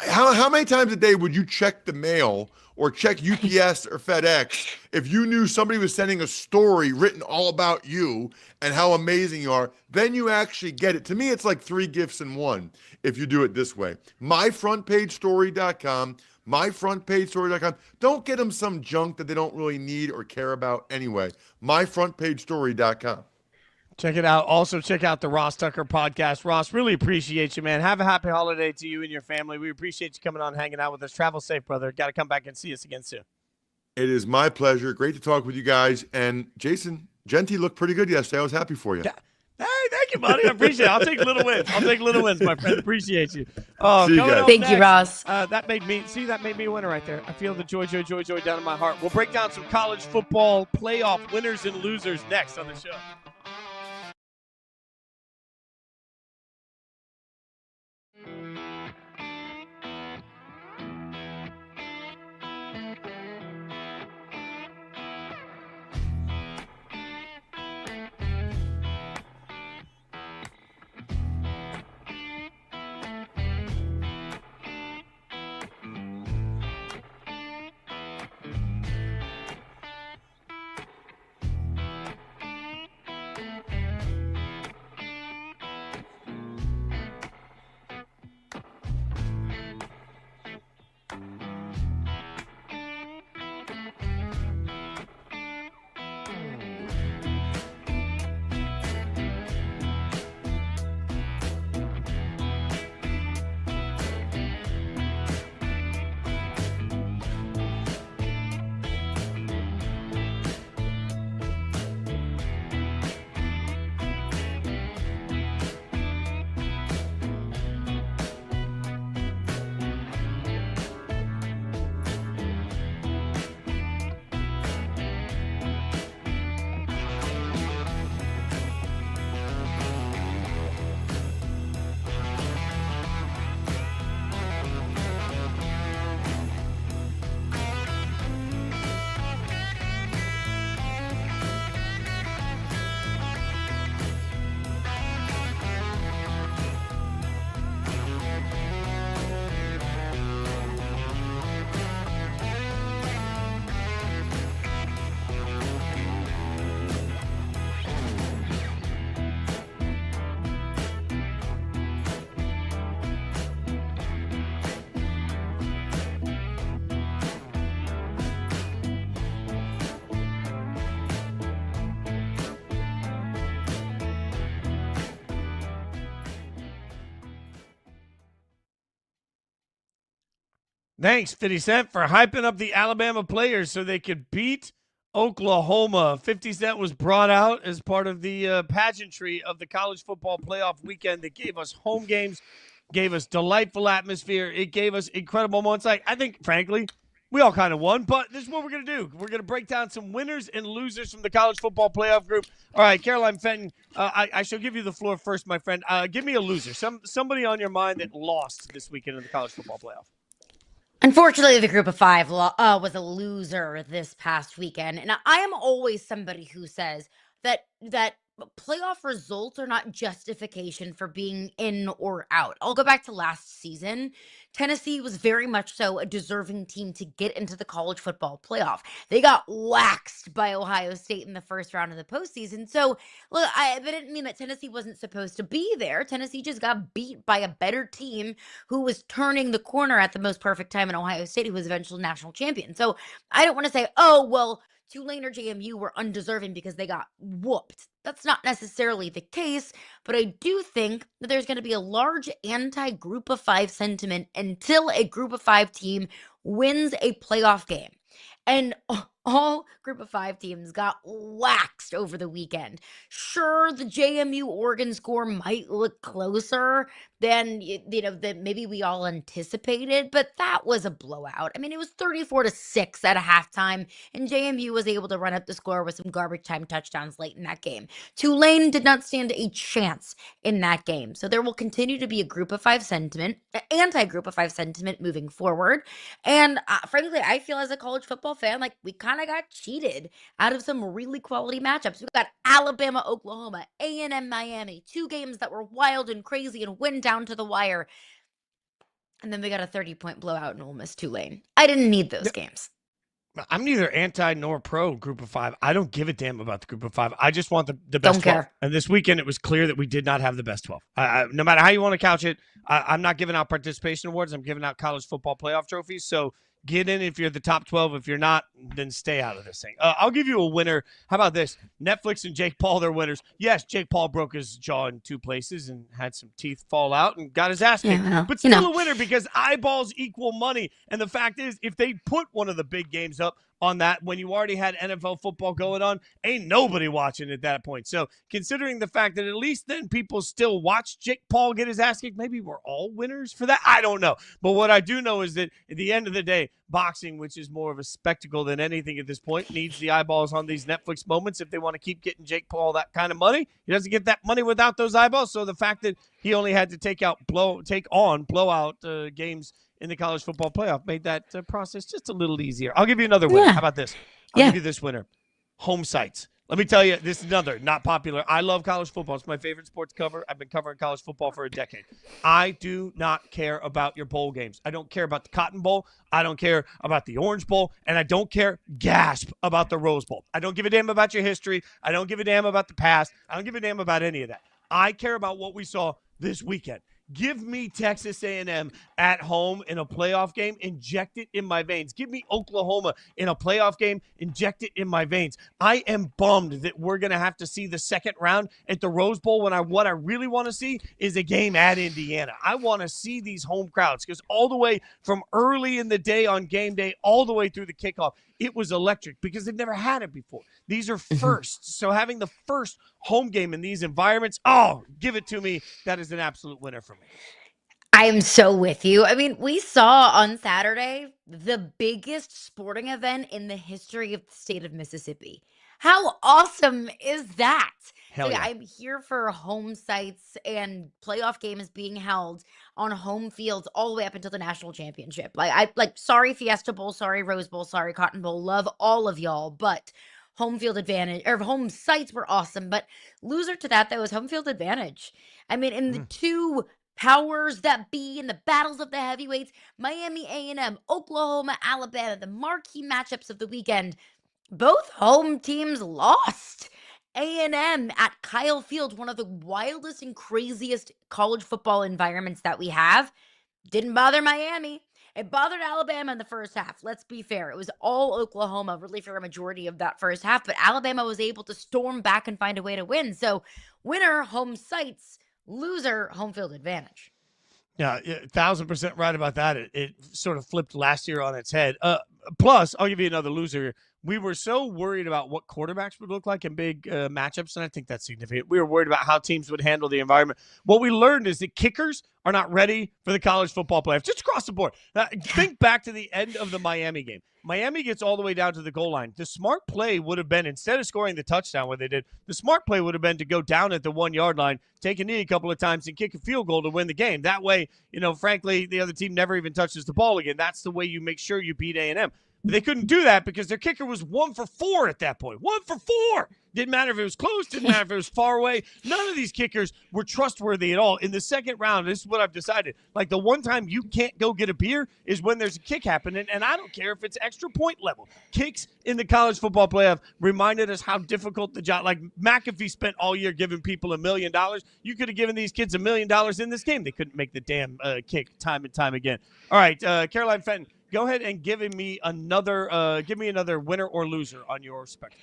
How many times a day would you check the mail or check UPS or FedEx if you knew somebody was sending a story written all about you and how amazing you are? Then you actually get it. To me, it's like 3 gifts in one if you do it this way. Myfrontpagestory.com. Myfrontpagestory.com. Don't get them some junk that they don't really need or care about anyway. Myfrontpagestory.com. Check it out. Also, check out the Ross Tucker podcast. Ross, really appreciate you, man. Have a happy holiday to you and your family. We appreciate you coming on, hanging out with us. Travel safe, brother. Got to come back and see us again soon. It is my pleasure. Great to talk with you guys. And Jason, Genty looked pretty good yesterday. I was happy for you. Hey, thank you, buddy. I appreciate it. I'll take little wins. My friend. Appreciate you. See you guys. Thank you, Ross. That made me a winner right there. I feel the joy down in my heart. We'll break down some college football playoff winners and losers next on the show. Thanks, 50 Cent, for hyping up the Alabama players so they could beat Oklahoma. 50 Cent was brought out as part of the pageantry of the college football playoff weekend that gave us home games, gave us delightful atmosphere. It gave us incredible moments. I think, frankly, we all kind of won, but this is what we're going to do. We're going to break down some winners and losers from the college football playoff group. All right, Caroline Fenton, I shall give you the floor first, my friend. Give me a loser, somebody on your mind that lost this weekend in the college football playoff. Unfortunately, the group of five was a loser this past weekend. And I am always somebody who says that playoff results are not justification for being in or out. I'll go back to last season. Tennessee was very much so a deserving team to get into the college football playoff. They got waxed by Ohio State in the first round of the postseason. So, look, that didn't mean that Tennessee wasn't supposed to be there. Tennessee just got beat by a better team who was turning the corner at the most perfect time in Ohio State, who was eventual national champion. So I don't want to say, oh, well, Tulane or JMU were undeserving because they got whooped. That's not necessarily the case, but I do think that there's going to be a large anti-group of five sentiment until a group of five team wins a playoff game. And all group of five teams got waxed over the weekend. Sure, the JMU Oregon score might look closer than than maybe we all anticipated, but that was a blowout. I mean, it was 34-6 at a halftime, and JMU was able to run up the score with some garbage time touchdowns late in that game. Tulane did not stand a chance in that game. So there will continue to be a group of five sentiment, anti-group of five sentiment moving forward. And frankly, I feel as a college football fan, like we kind of got cheated out of some really quality matchups. We got Alabama, Oklahoma, A&M, Miami, two games that were wild and crazy and went down to the wire. And then we got a 30-point blowout in Ole Miss Tulane. I didn't need those games. I'm neither anti nor pro group of five. I don't give a damn about the group of five. I just want the best 12. Care. And this weekend, it was clear that we did not have the best 12. No matter how you want to couch it, I'm not giving out participation awards. I'm giving out college football playoff trophies. So get in if you're the top 12. If you're not, then stay out of this thing. I'll give you a winner. How about this? Netflix and Jake Paul, they're winners. Yes, Jake Paul broke his jaw in two places and had some teeth fall out and got his ass kicked. Yeah, but still a winner because eyeballs equal money. And the fact is, if they put one of the big games up on that when you already had NFL football going on, ain't nobody watching at that point. So considering the fact that at least then people still watch Jake Paul get his ass kicked, maybe we're all winners for that. I don't know. But what I do know is that at the end of the day, boxing, which is more of a spectacle than anything at this point, needs the eyeballs on these Netflix moments if they want to keep getting Jake Paul that kind of money. He doesn't get that money without those eyeballs. So the fact that he only had to take on blowout games in the college football playoff made that process just a little easier. I'll give you another winner. How about this? I'll give you this winner. Home sites. Let me tell you, this is another not popular. I love college football. It's my favorite sports cover. I've been covering college football for a decade. I do not care about your bowl games. I don't care about the Cotton Bowl. I don't care about the Orange Bowl. And I don't care, gasp, about the Rose Bowl. I don't give a damn about your history. I don't give a damn about the past. I don't give a damn about any of that. I care about what we saw this weekend. Give me Texas A&M at home in a playoff game, inject it in my veins. Give me Oklahoma in a playoff game, inject it in my veins. I am bummed that we're going to have to see the second round at the Rose Bowl when what I really want to see is a game at Indiana. I want to see these home crowds because all the way from early in the day on game day all the way through the kickoff, it was electric because they've never had it before. These are firsts. So having the first home game in these environments, give it to me. That is an absolute winner for me. I am so with you. I mean, we saw on Saturday the biggest sporting event in the history of the state of Mississippi. How awesome is that? Hell yeah. I'm here for home sites and playoff games being held on home fields all the way up until the national championship. Sorry Fiesta Bowl, sorry Rose Bowl, sorry Cotton Bowl, love all of y'all, but home field advantage or home sites were awesome. But loser to that, though, was home field advantage. I mean, in the two powers that be in the battles of the heavyweights, Miami A&M, Oklahoma, Alabama, the marquee matchups of the weekend, both home teams lost. A&M at Kyle Field, one of the wildest and craziest college football environments that we have, didn't bother Miami. It bothered Alabama in the first half. Let's be fair. It was all Oklahoma, really, for a majority of that first half. But Alabama was able to storm back and find a way to win. So winner, home sites. Loser, home field advantage. Yeah, 1,000% right about that. It sort of flipped last year on its head. Plus, I'll give you another loser here. We were so worried about what quarterbacks would look like in big matchups, and I think that's significant. We were worried about how teams would handle the environment. What we learned is that kickers are not ready for the college football playoffs, just across the board. Think back to the end of the Miami game. Miami gets all the way down to the goal line. The smart play would have been, instead of scoring the touchdown where they did, the smart play would have been to go down at the 1 yard line, take a knee a couple of times, and kick a field goal to win the game. That way, frankly, the other team never even touches the ball again. That's the way you make sure you beat A&M. But they couldn't do that because their kicker was 1 for 4 at that point. 1 for 4. Didn't matter if it was close. Didn't matter if it was far away. None of these kickers were trustworthy at all. In the second round, this is what I've decided. Like, the one time you can't go get a beer is when there's a kick happening, and I don't care if it's extra point level. Kicks in the college football playoff reminded us how difficult the job. Like, McAfee spent all year giving people $1 million. You could have given these kids $1 million in this game. They couldn't make the damn kick time and time again. All right, Caroline Fenton, go ahead and give me another winner or loser on your spectrum.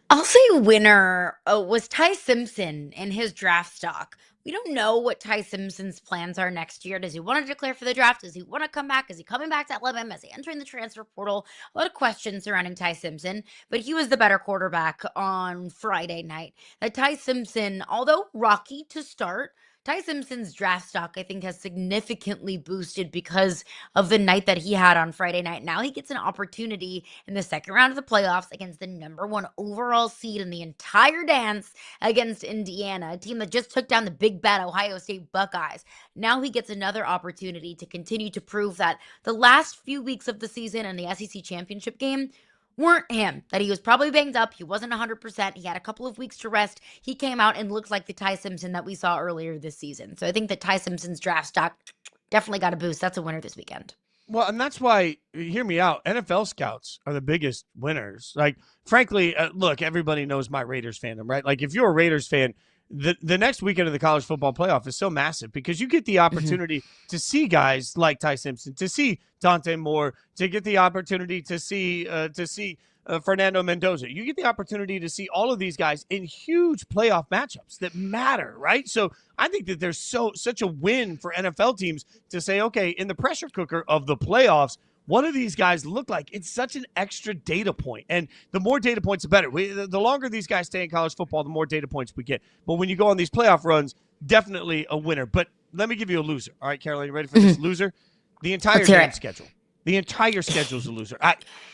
I'll say winner was Ty Simpson in his draft stock. We don't know what Ty Simpson's plans are next year. Does he want to declare for the draft? Does he want to come back? Is he coming back to Alabama? Is he entering the transfer portal? A lot of questions surrounding Ty Simpson, but he was the better quarterback on Friday night. That Ty Simpson, although rocky to start, Ty Simpson's draft stock, I think, has significantly boosted because of the night that he had on Friday night. Now he gets an opportunity in the second round of the playoffs against the #1 overall seed in the entire dance against Indiana, a team that just took down the big bad Ohio State Buckeyes. Now he gets another opportunity to continue to prove that the last few weeks of the season and the SEC championship game weren't him, that he was probably banged up. He wasn't 100%. He had a couple of weeks to rest. He came out and looked like the Ty Simpson that we saw earlier this season. So I think that Ty Simpson's draft stock definitely got a boost. That's a winner this weekend. Well, and that's why, hear me out, NFL scouts are the biggest winners. Like, frankly, look, everybody knows my Raiders fandom, right? Like, if you're a Raiders fan, the next weekend of the college football playoff is so massive because you get the opportunity to see guys like Ty Simpson, to see Dante Moore, to get the opportunity to see Fernando Mendoza. You get the opportunity to see all of these guys in huge playoff matchups that matter, right? So I think that there's such a win for NFL teams to say, okay, in the pressure cooker of the playoffs, what do these guys look like? It's such an extra data point. And the more data points, the better. The longer these guys stay in college football, the more data points we get. But when you go on these playoff runs, definitely a winner. But let me give you a loser. All right, Caroline, you ready for this? Loser? The entire damn schedule. The entire schedule is a loser.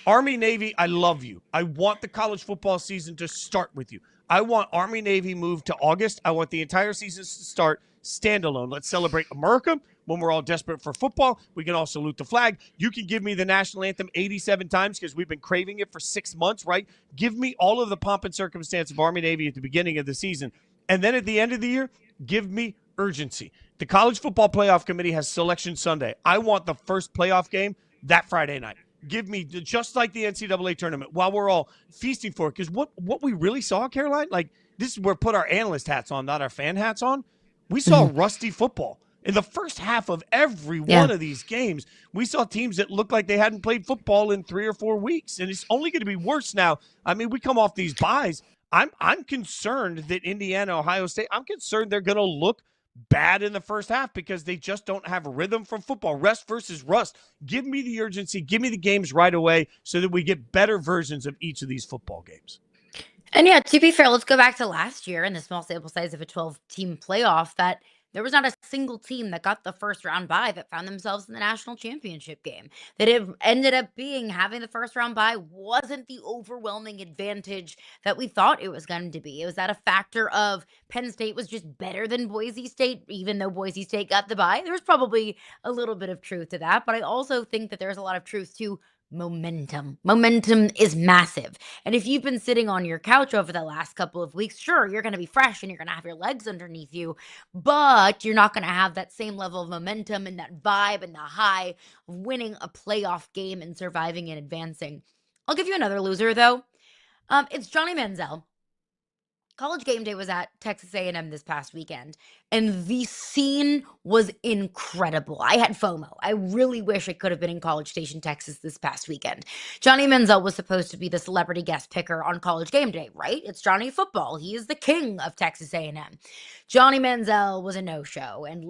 Army, Navy, I love you. I want the college football season to start with you. I want Army, Navy moved to August. I want the entire season to start standalone. Let's celebrate America when we're all desperate for football. We can all salute the flag. You can give me the national anthem 87 times because we've been craving it for 6 months, right? Give me all of the pomp and circumstance of Army, Navy at the beginning of the season. And then at the end of the year, give me urgency. The College Football Playoff Committee has Selection Sunday. I want the first playoff game that Friday night. Give me, just like the NCAA tournament, while we're all feasting for it. Because what we really saw, Caroline, like, this is where put our analyst hats on, not our fan hats on. We saw rusty football. In the first half of every one of these games, we saw teams that looked like they hadn't played football in 3 or 4 weeks. And it's only going to be worse now. I mean, we come off these byes. I'm concerned that Indiana, Ohio State, I'm concerned they're going to look bad in the first half because they just don't have a rhythm from football. Rest versus rust. Give me the urgency. Give me the games right away so that we get better versions of each of these football games. And yeah, to be fair, let's go back to last year in the small sample size of a 12-team playoff that there was not a single team that got the first round bye that found themselves in the national championship game. That it ended up being having the first round bye wasn't the overwhelming advantage that we thought it was going to be. It was that a factor of Penn State was just better than Boise State, even though Boise State got the bye. There's probably a little bit of truth to that, but I also think that there's a lot of truth to momentum. Momentum is massive. And if you've been sitting on your couch over the last couple of weeks, sure, you're going to be fresh and you're going to have your legs underneath you, but you're not going to have that same level of momentum and that vibe and the high of winning a playoff game and surviving and advancing. I'll give you another loser, though. It's Johnny Manziel. College Game Day was at Texas A&M this past weekend, and the scene was incredible. I had FOMO. I really wish I could have been in College Station, Texas this past weekend. Johnny Manziel was supposed to be the celebrity guest picker on College Game Day, right? It's Johnny Football. He is the king of Texas A&M. Johnny Manziel was a no-show, and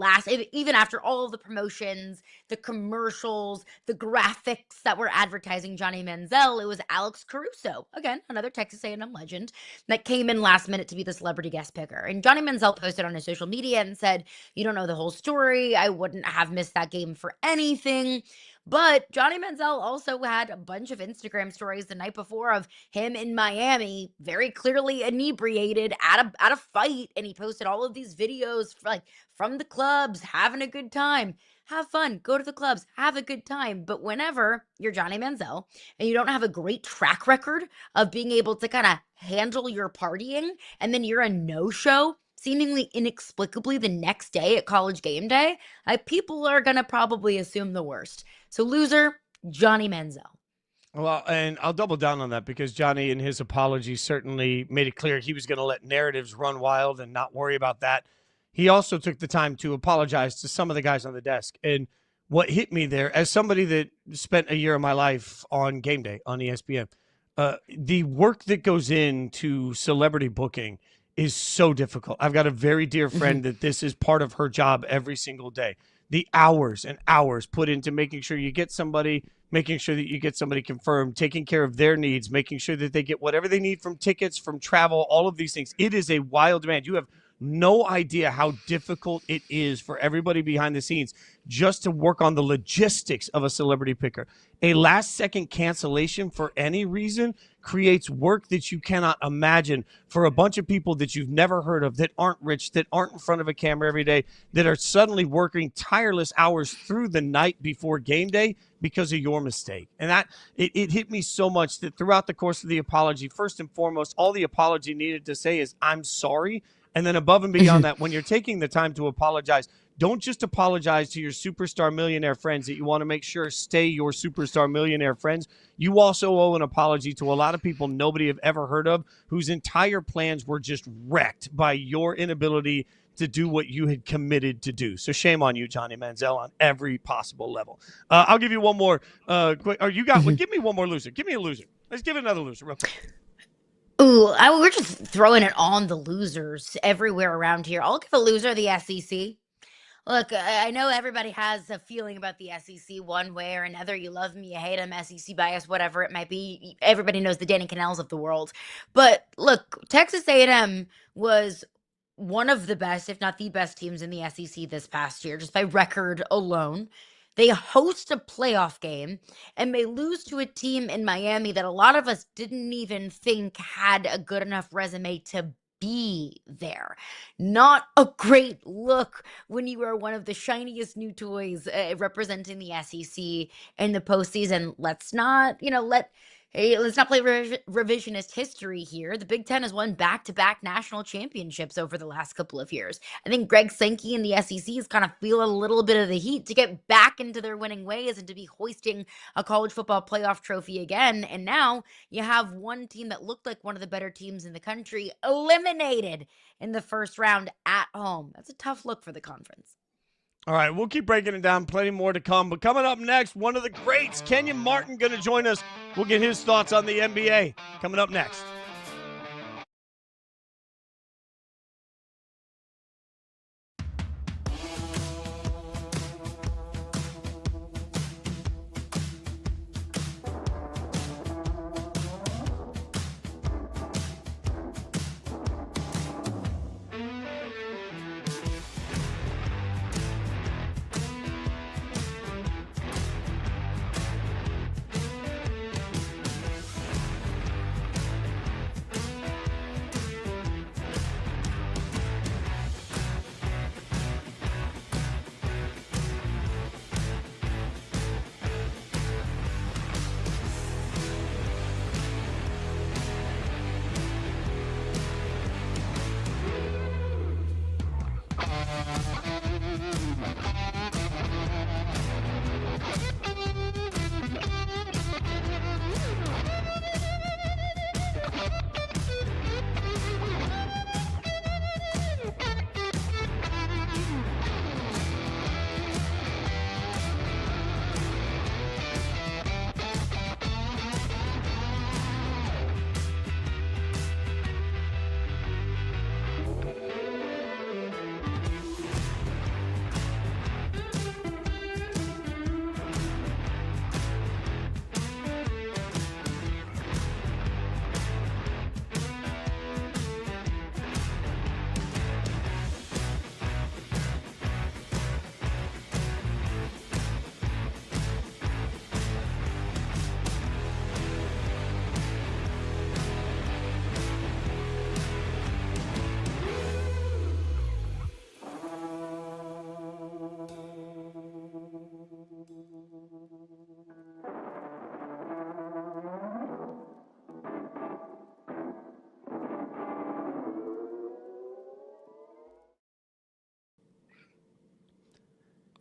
even after all of the promotions, the commercials, the graphics that were advertising Johnny Manziel, it was Alex Caruso, again, another Texas A&M legend, that came in last minute to be the celebrity guest picker. And Johnny Manziel posted on his social media and said, "You don't know the whole story. I wouldn't have missed that game for anything." But Johnny Manziel also had a bunch of Instagram stories the night before of him in Miami, very clearly inebriated at a fight, and he posted all of these videos from the clubs, having a good time. Have fun, go to the clubs, have a good time. But whenever you're Johnny Manziel and you don't have a great track record of being able to kind of handle your partying, and then you're a no-show seemingly inexplicably the next day at College Game Day, people are going to probably assume the worst. So loser, Johnny Manziel. Well, and I'll double down on that because Johnny, in his apology, certainly made it clear he was going to let narratives run wild and not worry about that. He also took the time to apologize to some of the guys on the desk. And what hit me there, as somebody that spent a year of my life on Game Day on ESPN, the work that goes into celebrity booking is so difficult. I've got a very dear friend that this is part of her job every single day. The hours and hours put into making sure you get somebody, making sure that you get somebody confirmed, taking care of their needs, making sure that they get whatever they need from tickets, from travel, all of these things. It is a wild demand. You have no idea how difficult it is for everybody behind the scenes just to work on the logistics of a celebrity picker. A last-second cancellation for any reason creates work that you cannot imagine for a bunch of people that you've never heard of, that aren't rich, that aren't in front of a camera every day, that are suddenly working tireless hours through the night before game day because of your mistake. And that it hit me so much that throughout the course of the apology, first and foremost, all the apology needed to say is, "I'm sorry." And then above and beyond that, when you're taking the time to apologize, don't just apologize to your superstar millionaire friends that you want to make sure stay your superstar millionaire friends. You also owe an apology to a lot of people nobody have ever heard of, whose entire plans were just wrecked by your inability to do what you had committed to do. So shame on you, Johnny Manziel, on every possible level. I'll give you one more quick. Or you got? Give me one more loser. Give me a loser. Let's give it another loser real quick. Ooh, we're just throwing it on the losers everywhere around here. I'll give a loser the SEC. Look, I know everybody has a feeling about the SEC one way or another. You love them, you hate them, SEC bias, whatever it might be. Everybody knows the Danny Cannells of the world. But look, Texas A&M was one of the best, if not the best teams in the SEC this past year, just by record alone. They host a playoff game and they lose to a team in Miami that a lot of us didn't even think had a good enough resume to be there. Not a great look when you are one of the shiniest new toys representing the SEC in the postseason. Let's not play revisionist history here. The Big Ten has won back-to-back national championships over the last couple of years. I think Greg Sankey and the SEC is kind of feeling a little bit of the heat to get back into their winning ways and to be hoisting a college football playoff trophy again. And now you have one team that looked like one of the better teams in the country eliminated in the first round at home. That's a tough look for the conference. All right, we'll keep breaking it down. Plenty more to come. But coming up next, one of the greats, Kenyon Martin, going to join us. We'll get his thoughts on the NBA. Coming up next.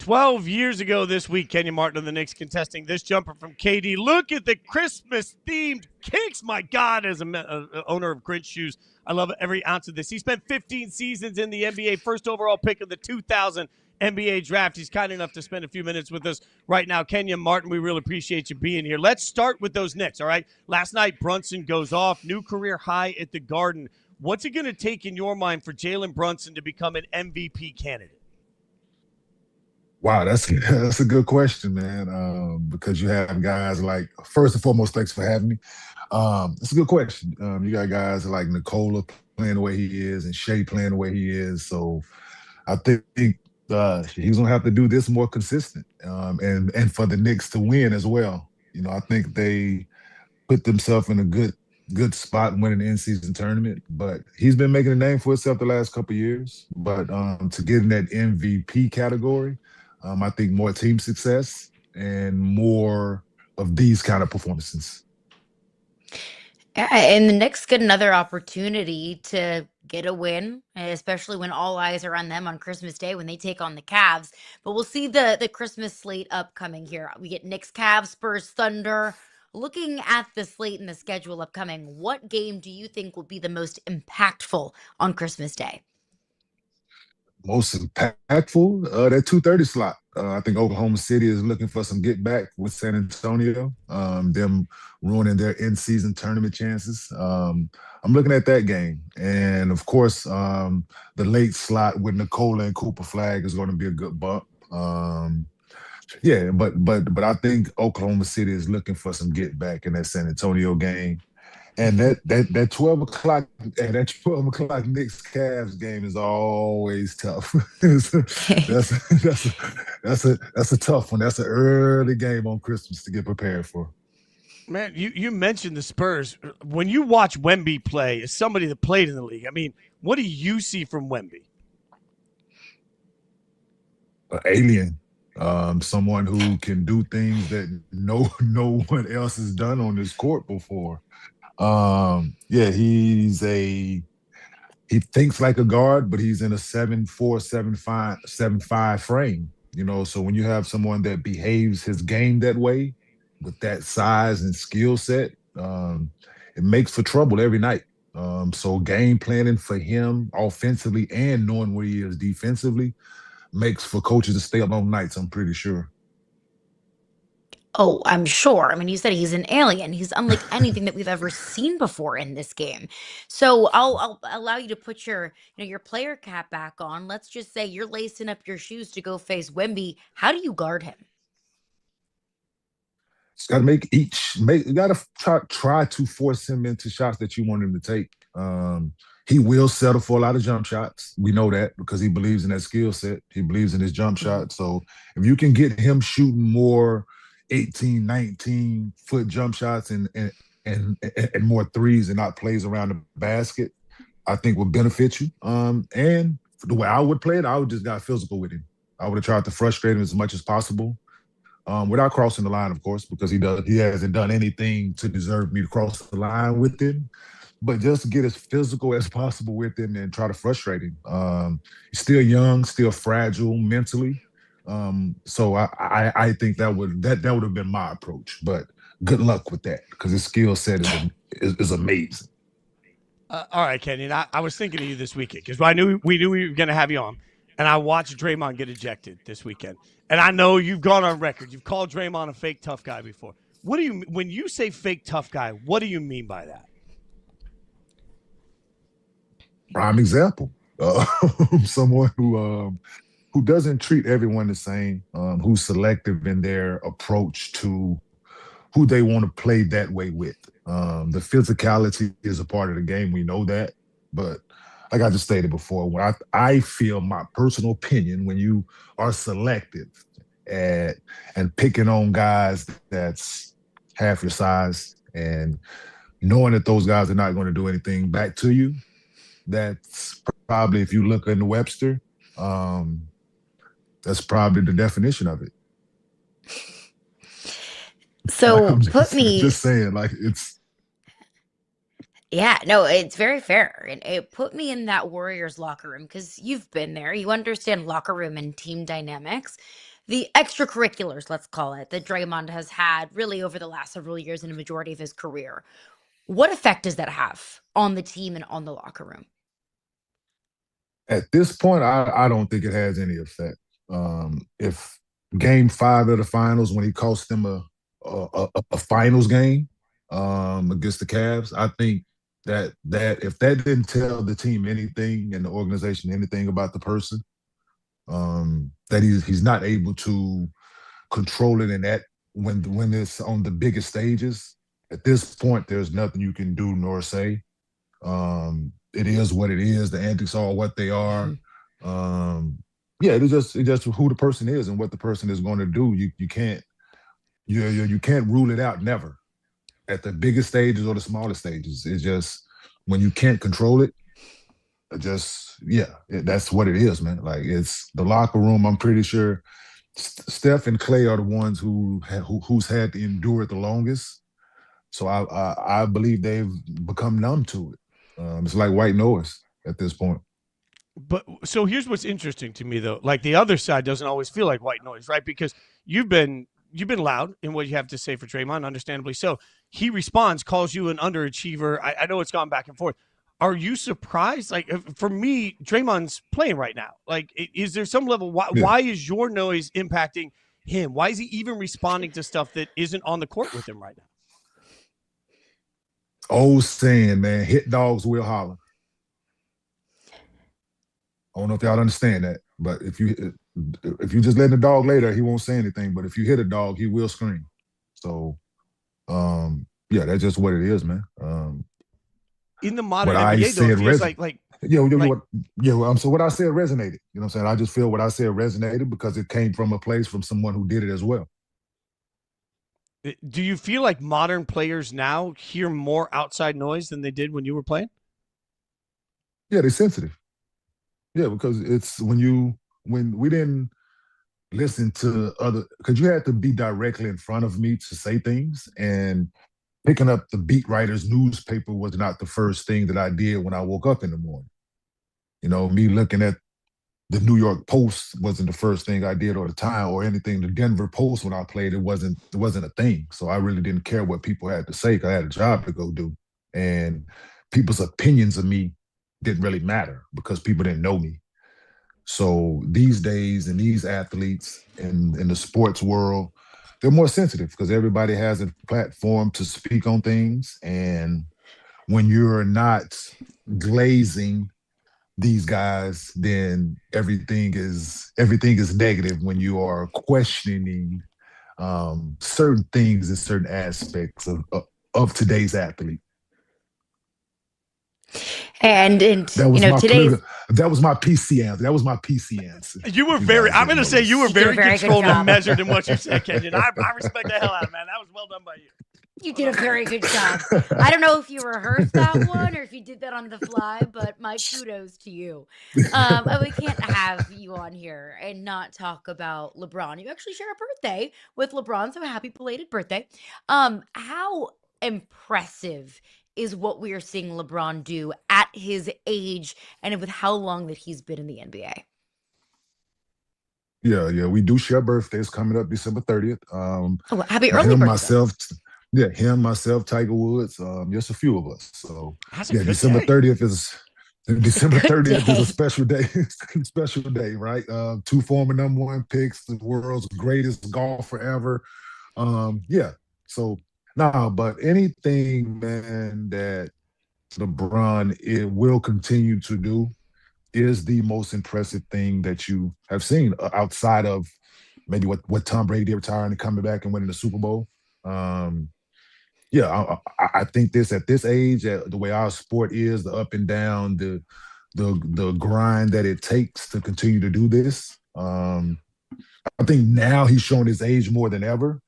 12 years ago this week, Kenyon Martin of the Knicks contesting this jumper from KD. Look at the Christmas-themed kicks. My God, as a owner of Grinch shoes, I love every ounce of this. He spent 15 seasons in the NBA, first overall pick of the 2000 NBA draft. He's kind enough to spend a few minutes with us right now. Kenyon Martin, we really appreciate you being here. Let's start with those Knicks, all right? Last night, Brunson goes off, new career high at the Garden. What's it going to take in your mind for Jalen Brunson to become an MVP candidate? Wow, that's a good question, man. Because you have guys like, first and foremost, thanks for having me. It's a good question. You got guys like Nikola playing the way he is and Shea playing the way he is. So I think he's gonna have to do this more consistent, and for the Knicks to win as well. You know, I think they put themselves in a good spot winning the in-season tournament, but he's been making a name for himself the last couple of years. But to get in that MVP category, I think more team success and more of these kind of performances. Yeah, and the Knicks get another opportunity to get a win, especially when all eyes are on them on Christmas Day when they take on the Cavs. But we'll see the Christmas slate upcoming here. We get Knicks, Cavs, Spurs, Thunder. Looking at the slate and the schedule upcoming, what game do you think will be the most impactful on Christmas Day? Most impactful, that 2:30 slot. I think Oklahoma City is looking for some get back with San Antonio, them ruining their in-season tournament chances. I'm looking at that game. And of course, the late slot with Nikola and Cooper Flag is going to be a good bump. But I think Oklahoma City is looking for some get back in that San Antonio game. And that 12 o'clock Knicks Cavs game is always tough. that's a tough one. That's an early game on Christmas to get prepared for. Man, you mentioned the Spurs. When you watch Wemby play, as somebody that played in the league, I mean, what do you see from Wemby? An alien. Someone who can do things that no one else has done on this court before. He thinks like a guard, but he's in a 7'4", 7'5", 7'5" frame. You know, so when you have someone that behaves his game that way, with that size and skill set, it makes for trouble every night. So game planning for him offensively and knowing where he is defensively makes for coaches to stay up all nights, I'm pretty sure. Oh, I'm sure. I mean, you said he's an alien. He's unlike anything that we've ever seen before in this game. So I'll allow you to put your player cap back on. Let's just say you're lacing up your shoes to go face Wemby. How do you guard him? It's got to you got to try to force him into shots that you want him to take. He will settle for a lot of jump shots. We know that because he believes in that skill set. He believes in his jump shot. So if you can get him shooting more 18, 19-foot jump shots and more threes and not plays around the basket, I think will benefit you. And the way I would play it, I would just got physical with him. I would have tried to frustrate him as much as possible, without crossing the line, of course, because he hasn't done anything to deserve me to cross the line with him. But just get as physical as possible with him and try to frustrate him. He's still young, still fragile mentally. So I think that would have been my approach. But good luck with that because his skill set is amazing. All right, Kenyon. I was thinking of you this weekend because we knew we were going to have you on, and I watched Draymond get ejected this weekend. And I know you've gone on record. You've called Draymond a fake tough guy before. When you say fake tough guy, what do you mean by that? Prime example. Someone who doesn't treat everyone the same, who's selective in their approach to who they want to play that way with. The physicality is a part of the game. We know that. But like I just stated before, when I feel my personal opinion, when you are selective and picking on guys that's half your size and knowing that those guys are not going to do anything back to you, that's probably, if you look in Webster, that's probably the definition of it. So just saying, like it's. Yeah, no, it's very fair. And it put me in that Warriors locker room because you've been there. You understand locker room and team dynamics. the extracurriculars, let's call it, that Draymond has had really over the last several years in a majority of his career. What effect does that have on the team and on the locker room? At this point, I don't think it has any effect. If Game 5 of the finals, when he cost them a finals game against the Cavs, I think that if that didn't tell the team anything and the organization anything about the person, that he's not able to control it in that when it's on the biggest stages. At this point, there's nothing you can do nor say. It is what it is. The antics are what they are. It's just who the person is and what the person is going to do. You can't rule it out. Never at the biggest stages or the smallest stages. It's just when you can't control it. That's what it is, man. Like it's the locker room. I'm pretty sure Steph and Clay are the ones who's had to endure it the longest. So I believe they've become numb to it. It's like white noise at this point. But so here's what's interesting to me, though. Like the other side doesn't always feel like white noise, right? Because you've been loud in what you have to say for Draymond, understandably so. He responds, calls you an underachiever. I know it's gone back and forth. Are you surprised? Like for me, Draymond's playing right now. Like, is there some level? Why is your noise impacting him? Why is he even responding to stuff that isn't on the court with him right now? Old saying, man, hit dogs will holler. I don't know if y'all understand that, but if you just let the dog lay there, he won't say anything. But if you hit a dog, he will scream. So, that's just what it is, man. In the modern NBA, though, it feels so what I said resonated. You know what I'm saying? I just feel what I said resonated because it came from a place from someone who did it as well. Do you feel like modern players now hear more outside noise than they did when you were playing? Yeah, they're sensitive. Yeah, because it's when we didn't listen to other, because you had to be directly in front of me to say things, and picking up the beat writer's newspaper was not the first thing that I did when I woke up in the morning. You know, me looking at the New York Post wasn't the first thing I did, or the Time, or anything. The Denver Post, when I played, it wasn't a thing. So I really didn't care what people had to say because I had a job to go do. And people's opinions of me didn't really matter because people didn't know me. So these days, and these athletes in the sports world, they're more sensitive because everybody has a platform to speak on things. And when you're not glazing these guys, then everything is negative when you are questioning certain things and certain aspects of today's athlete. And today's that was my PC answer. That was my PC answer. You were I'm going to say you were very controlled and measured in what you said, Kenyon. I respect the hell out of it, man. That was well done by you. You did a very good job. I don't know if you rehearsed that one or if you did that on the fly, but my kudos to you. We can't have you on here and not talk about LeBron. You actually share a birthday with LeBron, so happy belated birthday. How impressive is what we are seeing LeBron do at his age and with how long that he's been in the NBA? Yeah, we do share birthdays coming up December 30th. Happy early birthday. Him, myself, Tiger Woods, just a few of us. So December 30th is a special day. Special day, right? 2 former number 1 picks, the world's greatest golfer ever. But anything, man, that LeBron will continue to do is the most impressive thing that you have seen outside of maybe what Tom Brady did, retiring and coming back and winning the Super Bowl. I think at this age, the way our sport is, the up and down, the grind that it takes to continue to do this. I think now he's showing his age more than ever.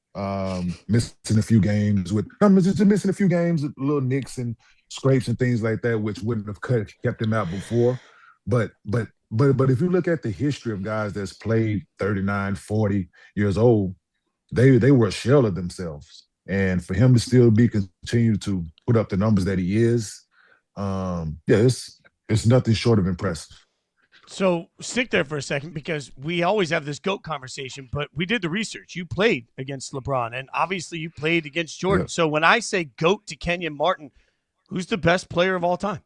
Missing a few games with little nicks and scrapes and things like that, which wouldn't have kept him out before. But if you look at the history of guys that's played 39, 40 years old, they were a shell of themselves. And for him to still continue to put up the numbers that he is, it's nothing short of impressive. So stick there for a second because we always have this GOAT conversation, but we did the research. You played against LeBron, and obviously you played against Jordan. Yeah. So when I say GOAT to Kenyon Martin, who's the best player of all time?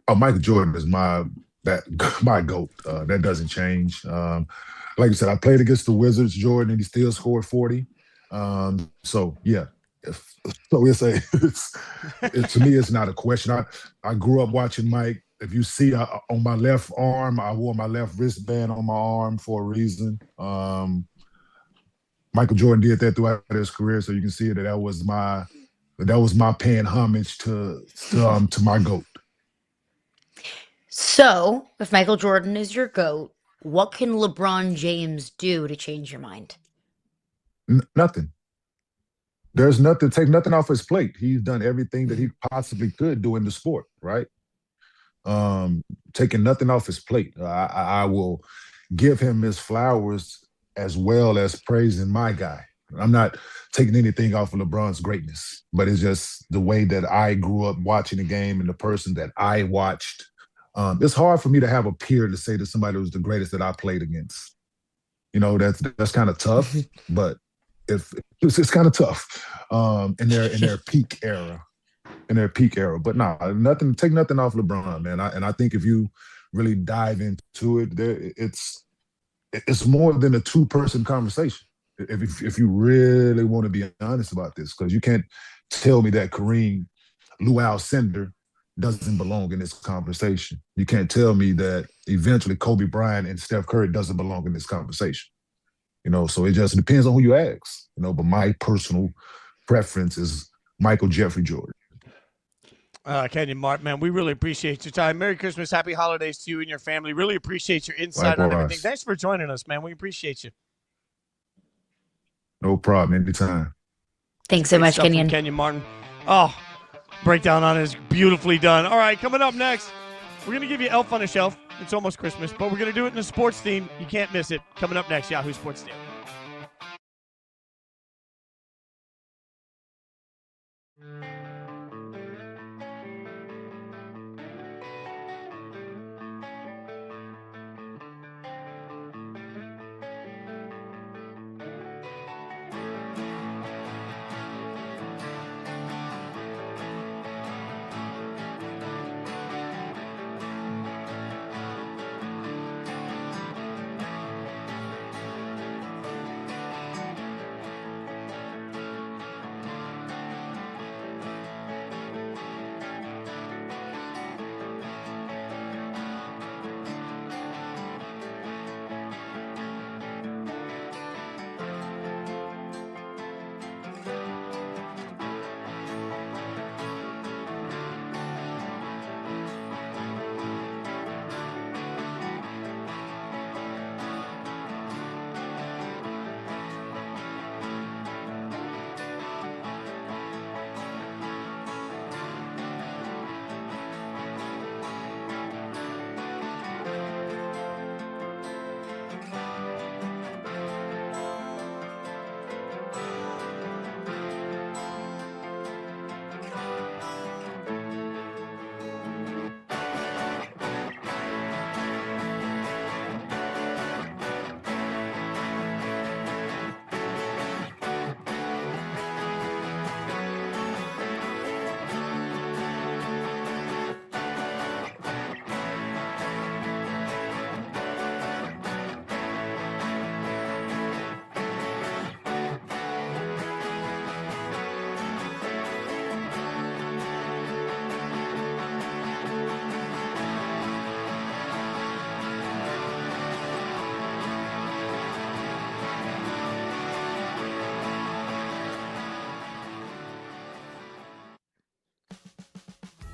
Oh, Michael Jordan is my GOAT. That doesn't change. Like you said, I played against the Wizards, Jordan, and he still scored 40. So yeah. So to me, it's not a question. I grew up watching Mike. If you see on my left arm, I wore my left wristband on my arm for a reason. Michael Jordan did that throughout his career, so you can see that was my paying homage to my GOAT. So, if Michael Jordan is your GOAT, what can LeBron James do to change your mind? Nothing. There's nothing. Take nothing off his plate. He's done everything that he possibly could do in the sport, right? Taking nothing off his plate. I will give him his flowers as well as praising my guy. I'm not taking anything off of LeBron's greatness, but it's just the way that I grew up watching the game and the person that I watched. It's hard for me to have a peer to say that somebody was the greatest that I played against. You know, that's kind of tough, but it's kind of tough in their peak era. But nothing. Take nothing off LeBron, man. I think if you really dive into it, it's more than a two-person conversation. If you really want to be honest about this, because you can't tell me that Kareem Luau Sender doesn't belong in this conversation. You can't tell me that eventually Kobe Bryant and Steph Curry doesn't belong in this conversation. You know, so it just depends on who you ask. You know, but my personal preference is Michael Jeffrey Jordan. Kenyon Martin, man, we really appreciate your time. Merry Christmas, happy holidays to you and your family. Really appreciate your insight on everything. Thanks for joining us, man. We appreciate you. No problem. Anytime. Thanks so much, Kenyon. Kenyon Martin. Oh, breakdown on it is beautifully done. All right, coming up next, we're going to give you Elf on a Shelf. It's almost Christmas, but we're going to do it in a sports theme. You can't miss it. Coming up next, Yahoo Sports Daily.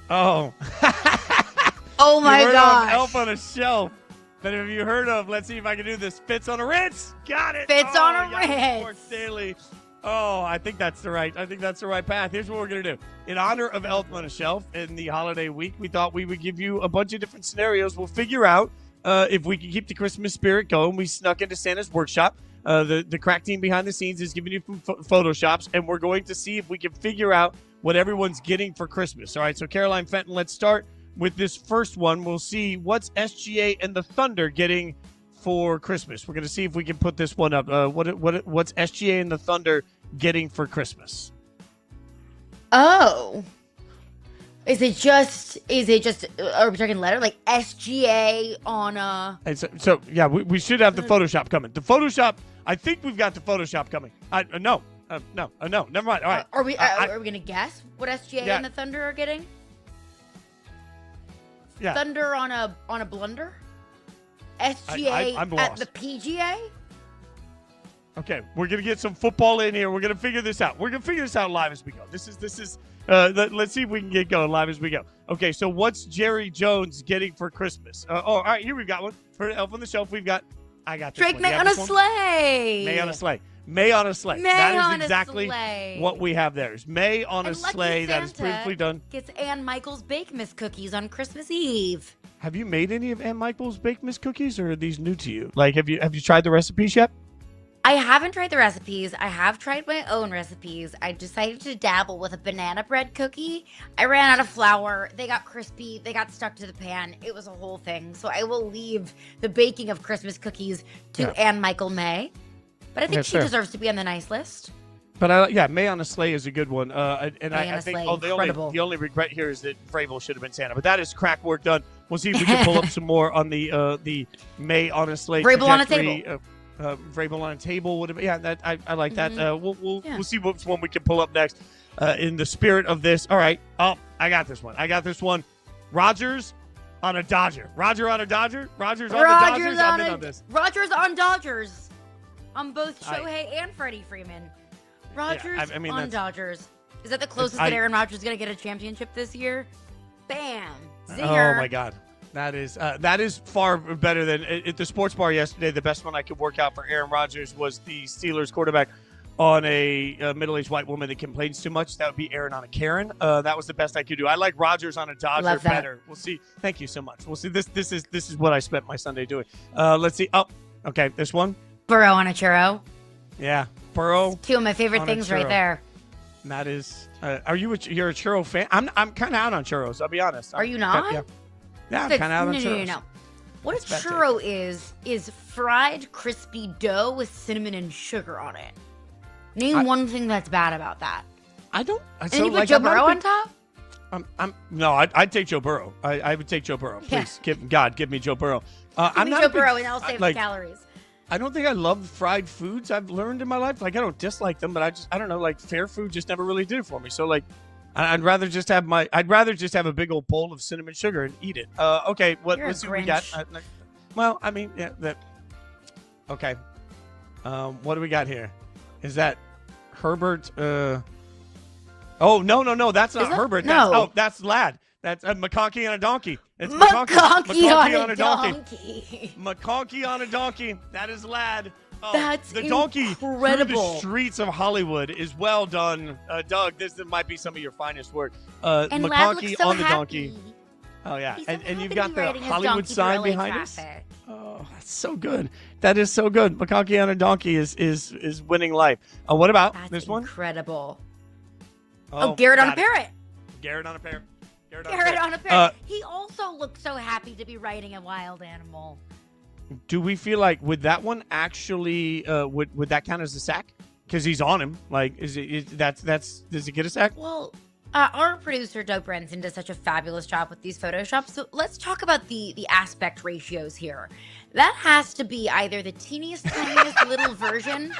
Oh. Oh my gosh. Elf on a Shelf. That have you heard of? Let's see if I can do this. Fitz on a Ritz. Got it. Fitz on a Yahoo Ritz. Sports Daily. Oh, I think that's the right path. Here's what we're going to do. In honor of Elf on a Shelf in the holiday week, we thought we would give you a bunch of different scenarios. We'll figure out if we can keep the Christmas spirit going. We snuck into Santa's workshop. The crack team behind the scenes is giving you some photoshops, and we're going to see if we can figure out what everyone's getting for Christmas. All right, so Caroline Fenton, let's start. with this first one. We'll see what's SGA and the Thunder getting for Christmas. We're going to see if we can put this one up. What's SGA and the Thunder getting for Christmas? Oh. Is it just are we talking letter like SGA on a So yeah, we should have the Photoshop coming. The Photoshop, I think we've got the Photoshop coming. No, never mind. All right. Are we gonna guess what SGA and the Thunder are getting? Yeah. Thunder on a blunder? SGA I'm at lost. the PGA? Okay, we're gonna get some football in here. We're gonna figure this out. We're gonna figure this out live as we go. This is. Let's see if we can get going live as we go. Okay, so what's Jerry Jones getting for Christmas? All right, here we've got one for Elf on the Shelf. I got this Drake one. May on a sleigh. May on a sleigh. May on a sleigh. May That on is a exactly sleigh. what we have there. Is May on a And Lucky sleigh. That is Santa beautifully done. Gets Ann Michaels Bake Miss cookies on Christmas Eve. Have you made any of Ann Michaels Baked Miss cookies, or are these new to you? Like, have you tried the recipes yet? I haven't tried the recipes. I have tried my own recipes. I decided to dabble with a banana bread cookie. I ran out of flour. They got crispy. They got stuck to the pan. It was a whole thing. So I will leave the baking of Christmas cookies to Ann Michael May. But I think she deserves to be on the nice list. But May on a sleigh is a good one. I think incredible. the only regret here is that Vrabel should have been Santa. But that is crack work done. We'll see if we can pull up some more on the May on a sleigh. Vrabel on a table. Vrabel on a table would have that I like that. We'll see which one we can pull up next. In the spirit of this, all right. Oh, I got this one. Rogers on a Dodger. Roger on a Dodger. Rogers on the Dodgers. I'm in on this. Rogers on Dodgers. On both Shohei and Freddie Freeman. Rogers on Dodgers. Is that the closest that Aaron Rodgers is going to get a championship this year? Bam. Zinger. Oh my God. That is far better than at the sports bar yesterday. The best one I could work out for Aaron Rodgers was the Steelers quarterback on a middle-aged white woman that complains too much. That would be Aaron on a Karen. That was the best I could do. I like Rodgers on a Dodger better. We'll see. Thank you so much. We'll see. This is what I spent my Sunday doing. Let's see. Oh, okay. This one. Burrow on a churro. Yeah, Burrow. Two of my favorite things right there. And that is. You're a churro fan? I'm kind of out on churros. I'll be honest. Are you not? Yeah, I'm kind of out on churros. No. What a churro is fried crispy dough with cinnamon and sugar on it. Name one thing that's bad about that. I don't. And you put Joe Burrow on top? I'd take Joe Burrow. I would take Joe Burrow. Please, give me Joe Burrow. Give me Joe Burrow and I'll save the calories. I don't think I love fried foods. I've learned in my life, I don't dislike them, but I don't know, fair food just never really did it for me. So I'd rather just have a big old bowl of cinnamon sugar and eat it. Okay, let's see what we got. Okay. What do we got here? Is that Herbert? Oh no, that's not Herbert. No. That's Ladd. That's a McConkey on a donkey. It's McConkey on a donkey. McConkey on a donkey. That is Ladd. Oh, that's the donkey incredible. Through the streets of Hollywood is well done, Doug. This might be some of your finest work. And McConkey so on the happy. donkey. Oh yeah, He's and you've got the Hollywood sign behind us. Traffic. Oh, that's so good. That is so good. McConkey on a donkey is winning life. What about this one? Incredible. Garrett on a parrot. Garrett on a parrot. Garrett on a parrot. He also looked so happy to be riding a wild animal. Do we feel like would that one actually would that count as a sack? Because he's on him. Does it get a sack? Well, our producer Doug Brenson does such a fabulous job with these Photoshops. So let's talk about the aspect ratios here. That has to be either the teeniest, tiniest little version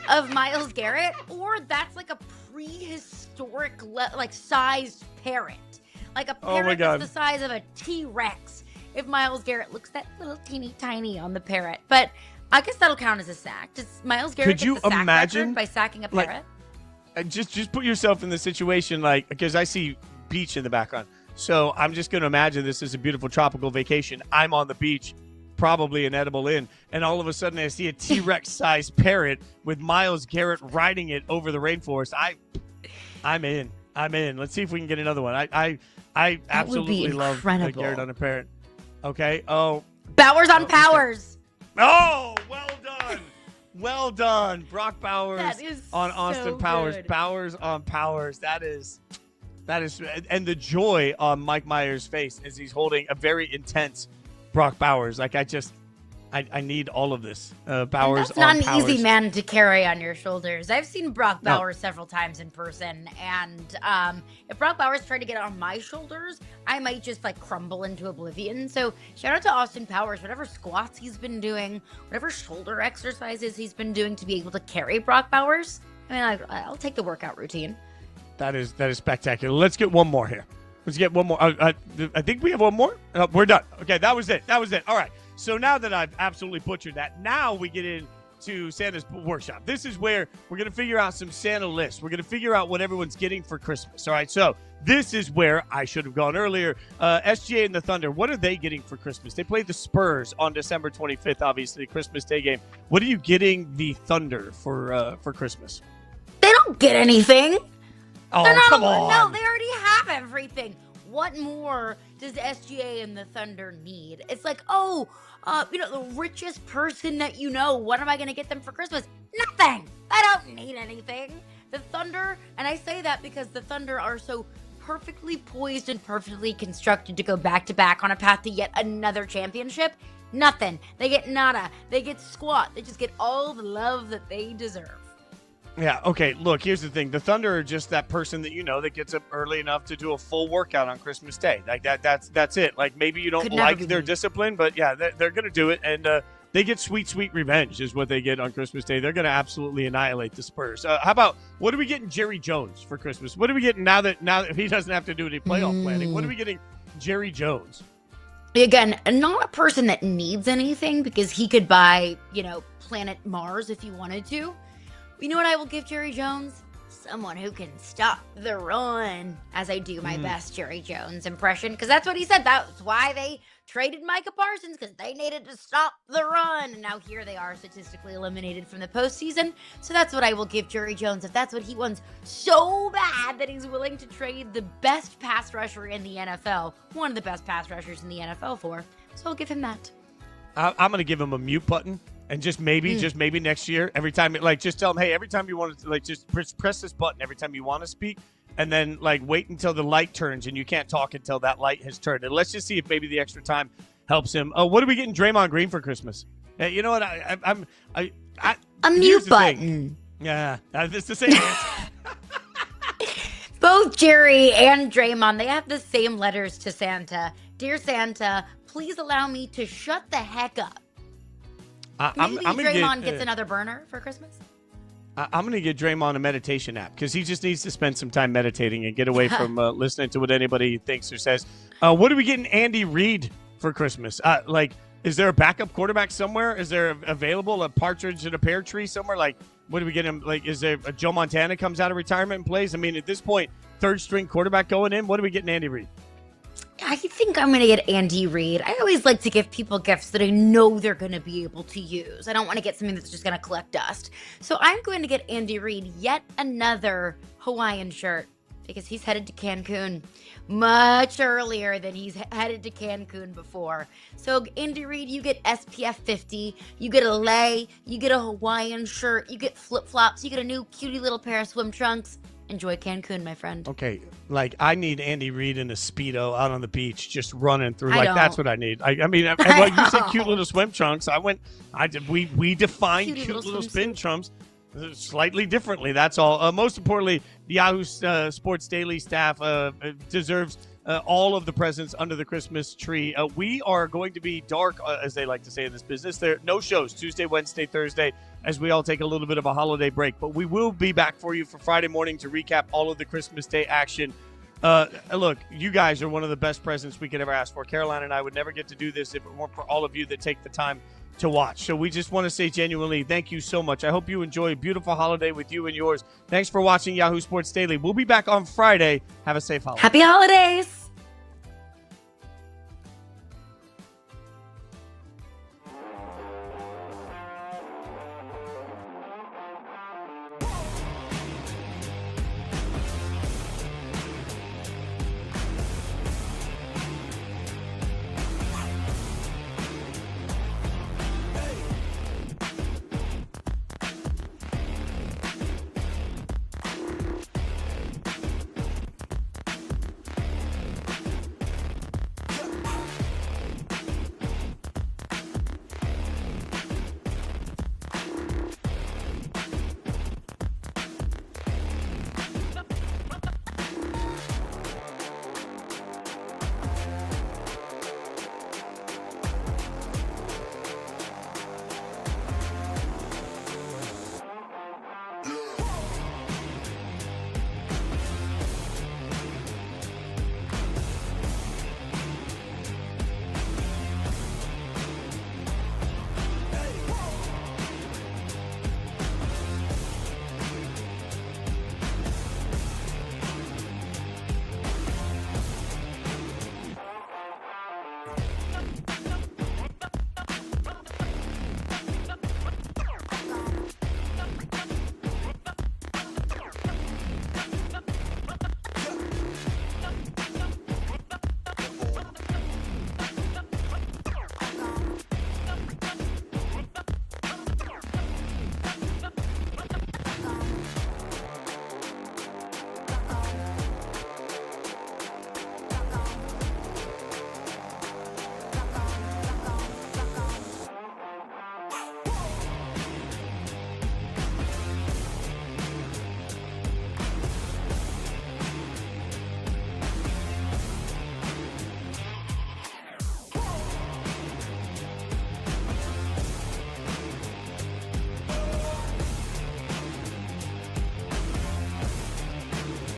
of Myles Garrett, or that's like a prehistoric sized parrot. Like a parrot that's the size of a T-Rex. If Myles Garrett looks that little teeny tiny on the parrot. But I guess that'll count as a sack. Does Myles Garrett get the sack record by sacking a parrot? Just put yourself in the situation, because I see beach in the background. So I'm just going to imagine this is a beautiful tropical vacation. I'm on the beach, probably an edible inn, and all of a sudden I see a T-Rex sized parrot with Myles Garrett riding it over the rainforest. I'm in. Let's see if we can get another one. I absolutely love Garrett on a parrot. Okay. Oh. Bowers on Powers. Okay. Oh, well done. Well done. Brock Bowers on Austin Powers. Good. Bowers on Powers. That is That is, and the joy on Mike Myers' face as he's holding a very intense Brock Bowers. Like, I need all of this. Bowers. That's not an Powers. easy man to carry on your shoulders. I've seen Brock Bowers several times in person, and if Brock Bowers tried to get on my shoulders, I might just like crumble into oblivion. So shout out to Austin Powers, whatever squats he's been doing, whatever shoulder exercises he's been doing to be able to carry Brock Bowers. I mean, I'll take the workout routine. That is spectacular. Let's get one more here. Let's get one more. I think we have one more. We're done. Okay, that was it. All right. So now that I've absolutely butchered that, now we get into Santa's workshop. This is where we're going to figure out some Santa lists. We're going to figure out what everyone's getting for Christmas. All right, so this is where I should have gone earlier. SGA and the Thunder, what are they getting for Christmas? They played the Spurs on December 25th, obviously, Christmas Day game. What are you getting the Thunder for Christmas? They don't get anything. Oh, come on. No, they already have everything. What more does SGA and the Thunder need? It's like, the richest person that you know, what am I going to get them for Christmas? Nothing. I don't need anything. The Thunder, and I say that because the Thunder are so perfectly poised and perfectly constructed to go back-to-back on a path to yet another championship. Nothing. They get nada. They get squat. They just get all the love that they deserve. Yeah, okay, look, here's the thing. The Thunder are just that person that you know that gets up early enough to do a full workout on Christmas Day. Like that's it. Like maybe you don't like their discipline, but yeah, they're going to do it. And they get sweet, sweet revenge is what they get on Christmas Day. They're going to absolutely annihilate the Spurs. How about, what are we getting Jerry Jones for Christmas? What are we getting now that he doesn't have to do any playoff planning? What are we getting Jerry Jones? Again, not a person that needs anything because he could buy, planet Mars if he wanted to. You know what I will give Jerry Jones? Someone who can stop the run, as I do my best Jerry Jones impression, because that's what he said. That's why they traded Micah Parsons, because they needed to stop the run. And now here they are statistically eliminated from the postseason. So that's what I will give Jerry Jones, if that's what he wants so bad that he's willing to trade the best pass rusher in the NFL, one of the best pass rushers in the NFL for. So I'll give him that. I'm going to give him a mute button. And just maybe next year, every time, just tell them, hey, every time you want to, just press this button every time you want to speak, and then, wait until the light turns, and you can't talk until that light has turned. And let's just see if maybe the extra time helps him. What are we getting Draymond Green for Christmas? You know what? A mute button. Yeah, it's the same answer. Both Jerry and Draymond, they have the same letters to Santa. Dear Santa, please allow me to shut the heck up. Maybe Draymond gets another burner for Christmas? I'm going to get Draymond a meditation app because he just needs to spend some time meditating and get away from listening to what anybody thinks or says. What are we getting Andy Reid for Christmas? Is there a backup quarterback somewhere? Is there available a partridge in a pear tree somewhere? What do we get him? Is there a Joe Montana comes out of retirement and plays? I mean, at this point, third string quarterback going in. What are we getting Andy Reid? I think I'm going to get Andy Reid. I always like to give people gifts that I know they're going to be able to use. I don't want to get something that's just going to collect dust. So I'm going to get Andy Reid yet another Hawaiian shirt because he's headed to Cancun much earlier than he's headed to Cancun before. So Andy Reid, you get SPF 50, you get a lei, you get a Hawaiian shirt, you get flip-flops, you get a new cutie little pair of swim trunks. Enjoy Cancun, my friend. Okay, I need Andy Reid in a Speedo out on the beach, just running through. That's what I need. I mean, you said cute little swim trunks. We define cute little spin trunks slightly differently. That's all. Most importantly, the Yahoo Sports Daily staff deserves all of the presents under the Christmas tree. We are going to be dark, as they like to say in this business. There are no shows Tuesday, Wednesday, Thursday, as we all take a little bit of a holiday break. But we will be back for you for Friday morning to recap all of the Christmas Day action. Look, you guys are one of the best presents we could ever ask for. Caroline and I would never get to do this if it weren't for all of you that take the time to watch. So we just want to say genuinely thank you so much. I hope you enjoy a beautiful holiday with you and yours. Thanks for watching Yahoo Sports Daily. We'll be back on Friday. Have a safe holiday. Happy holidays.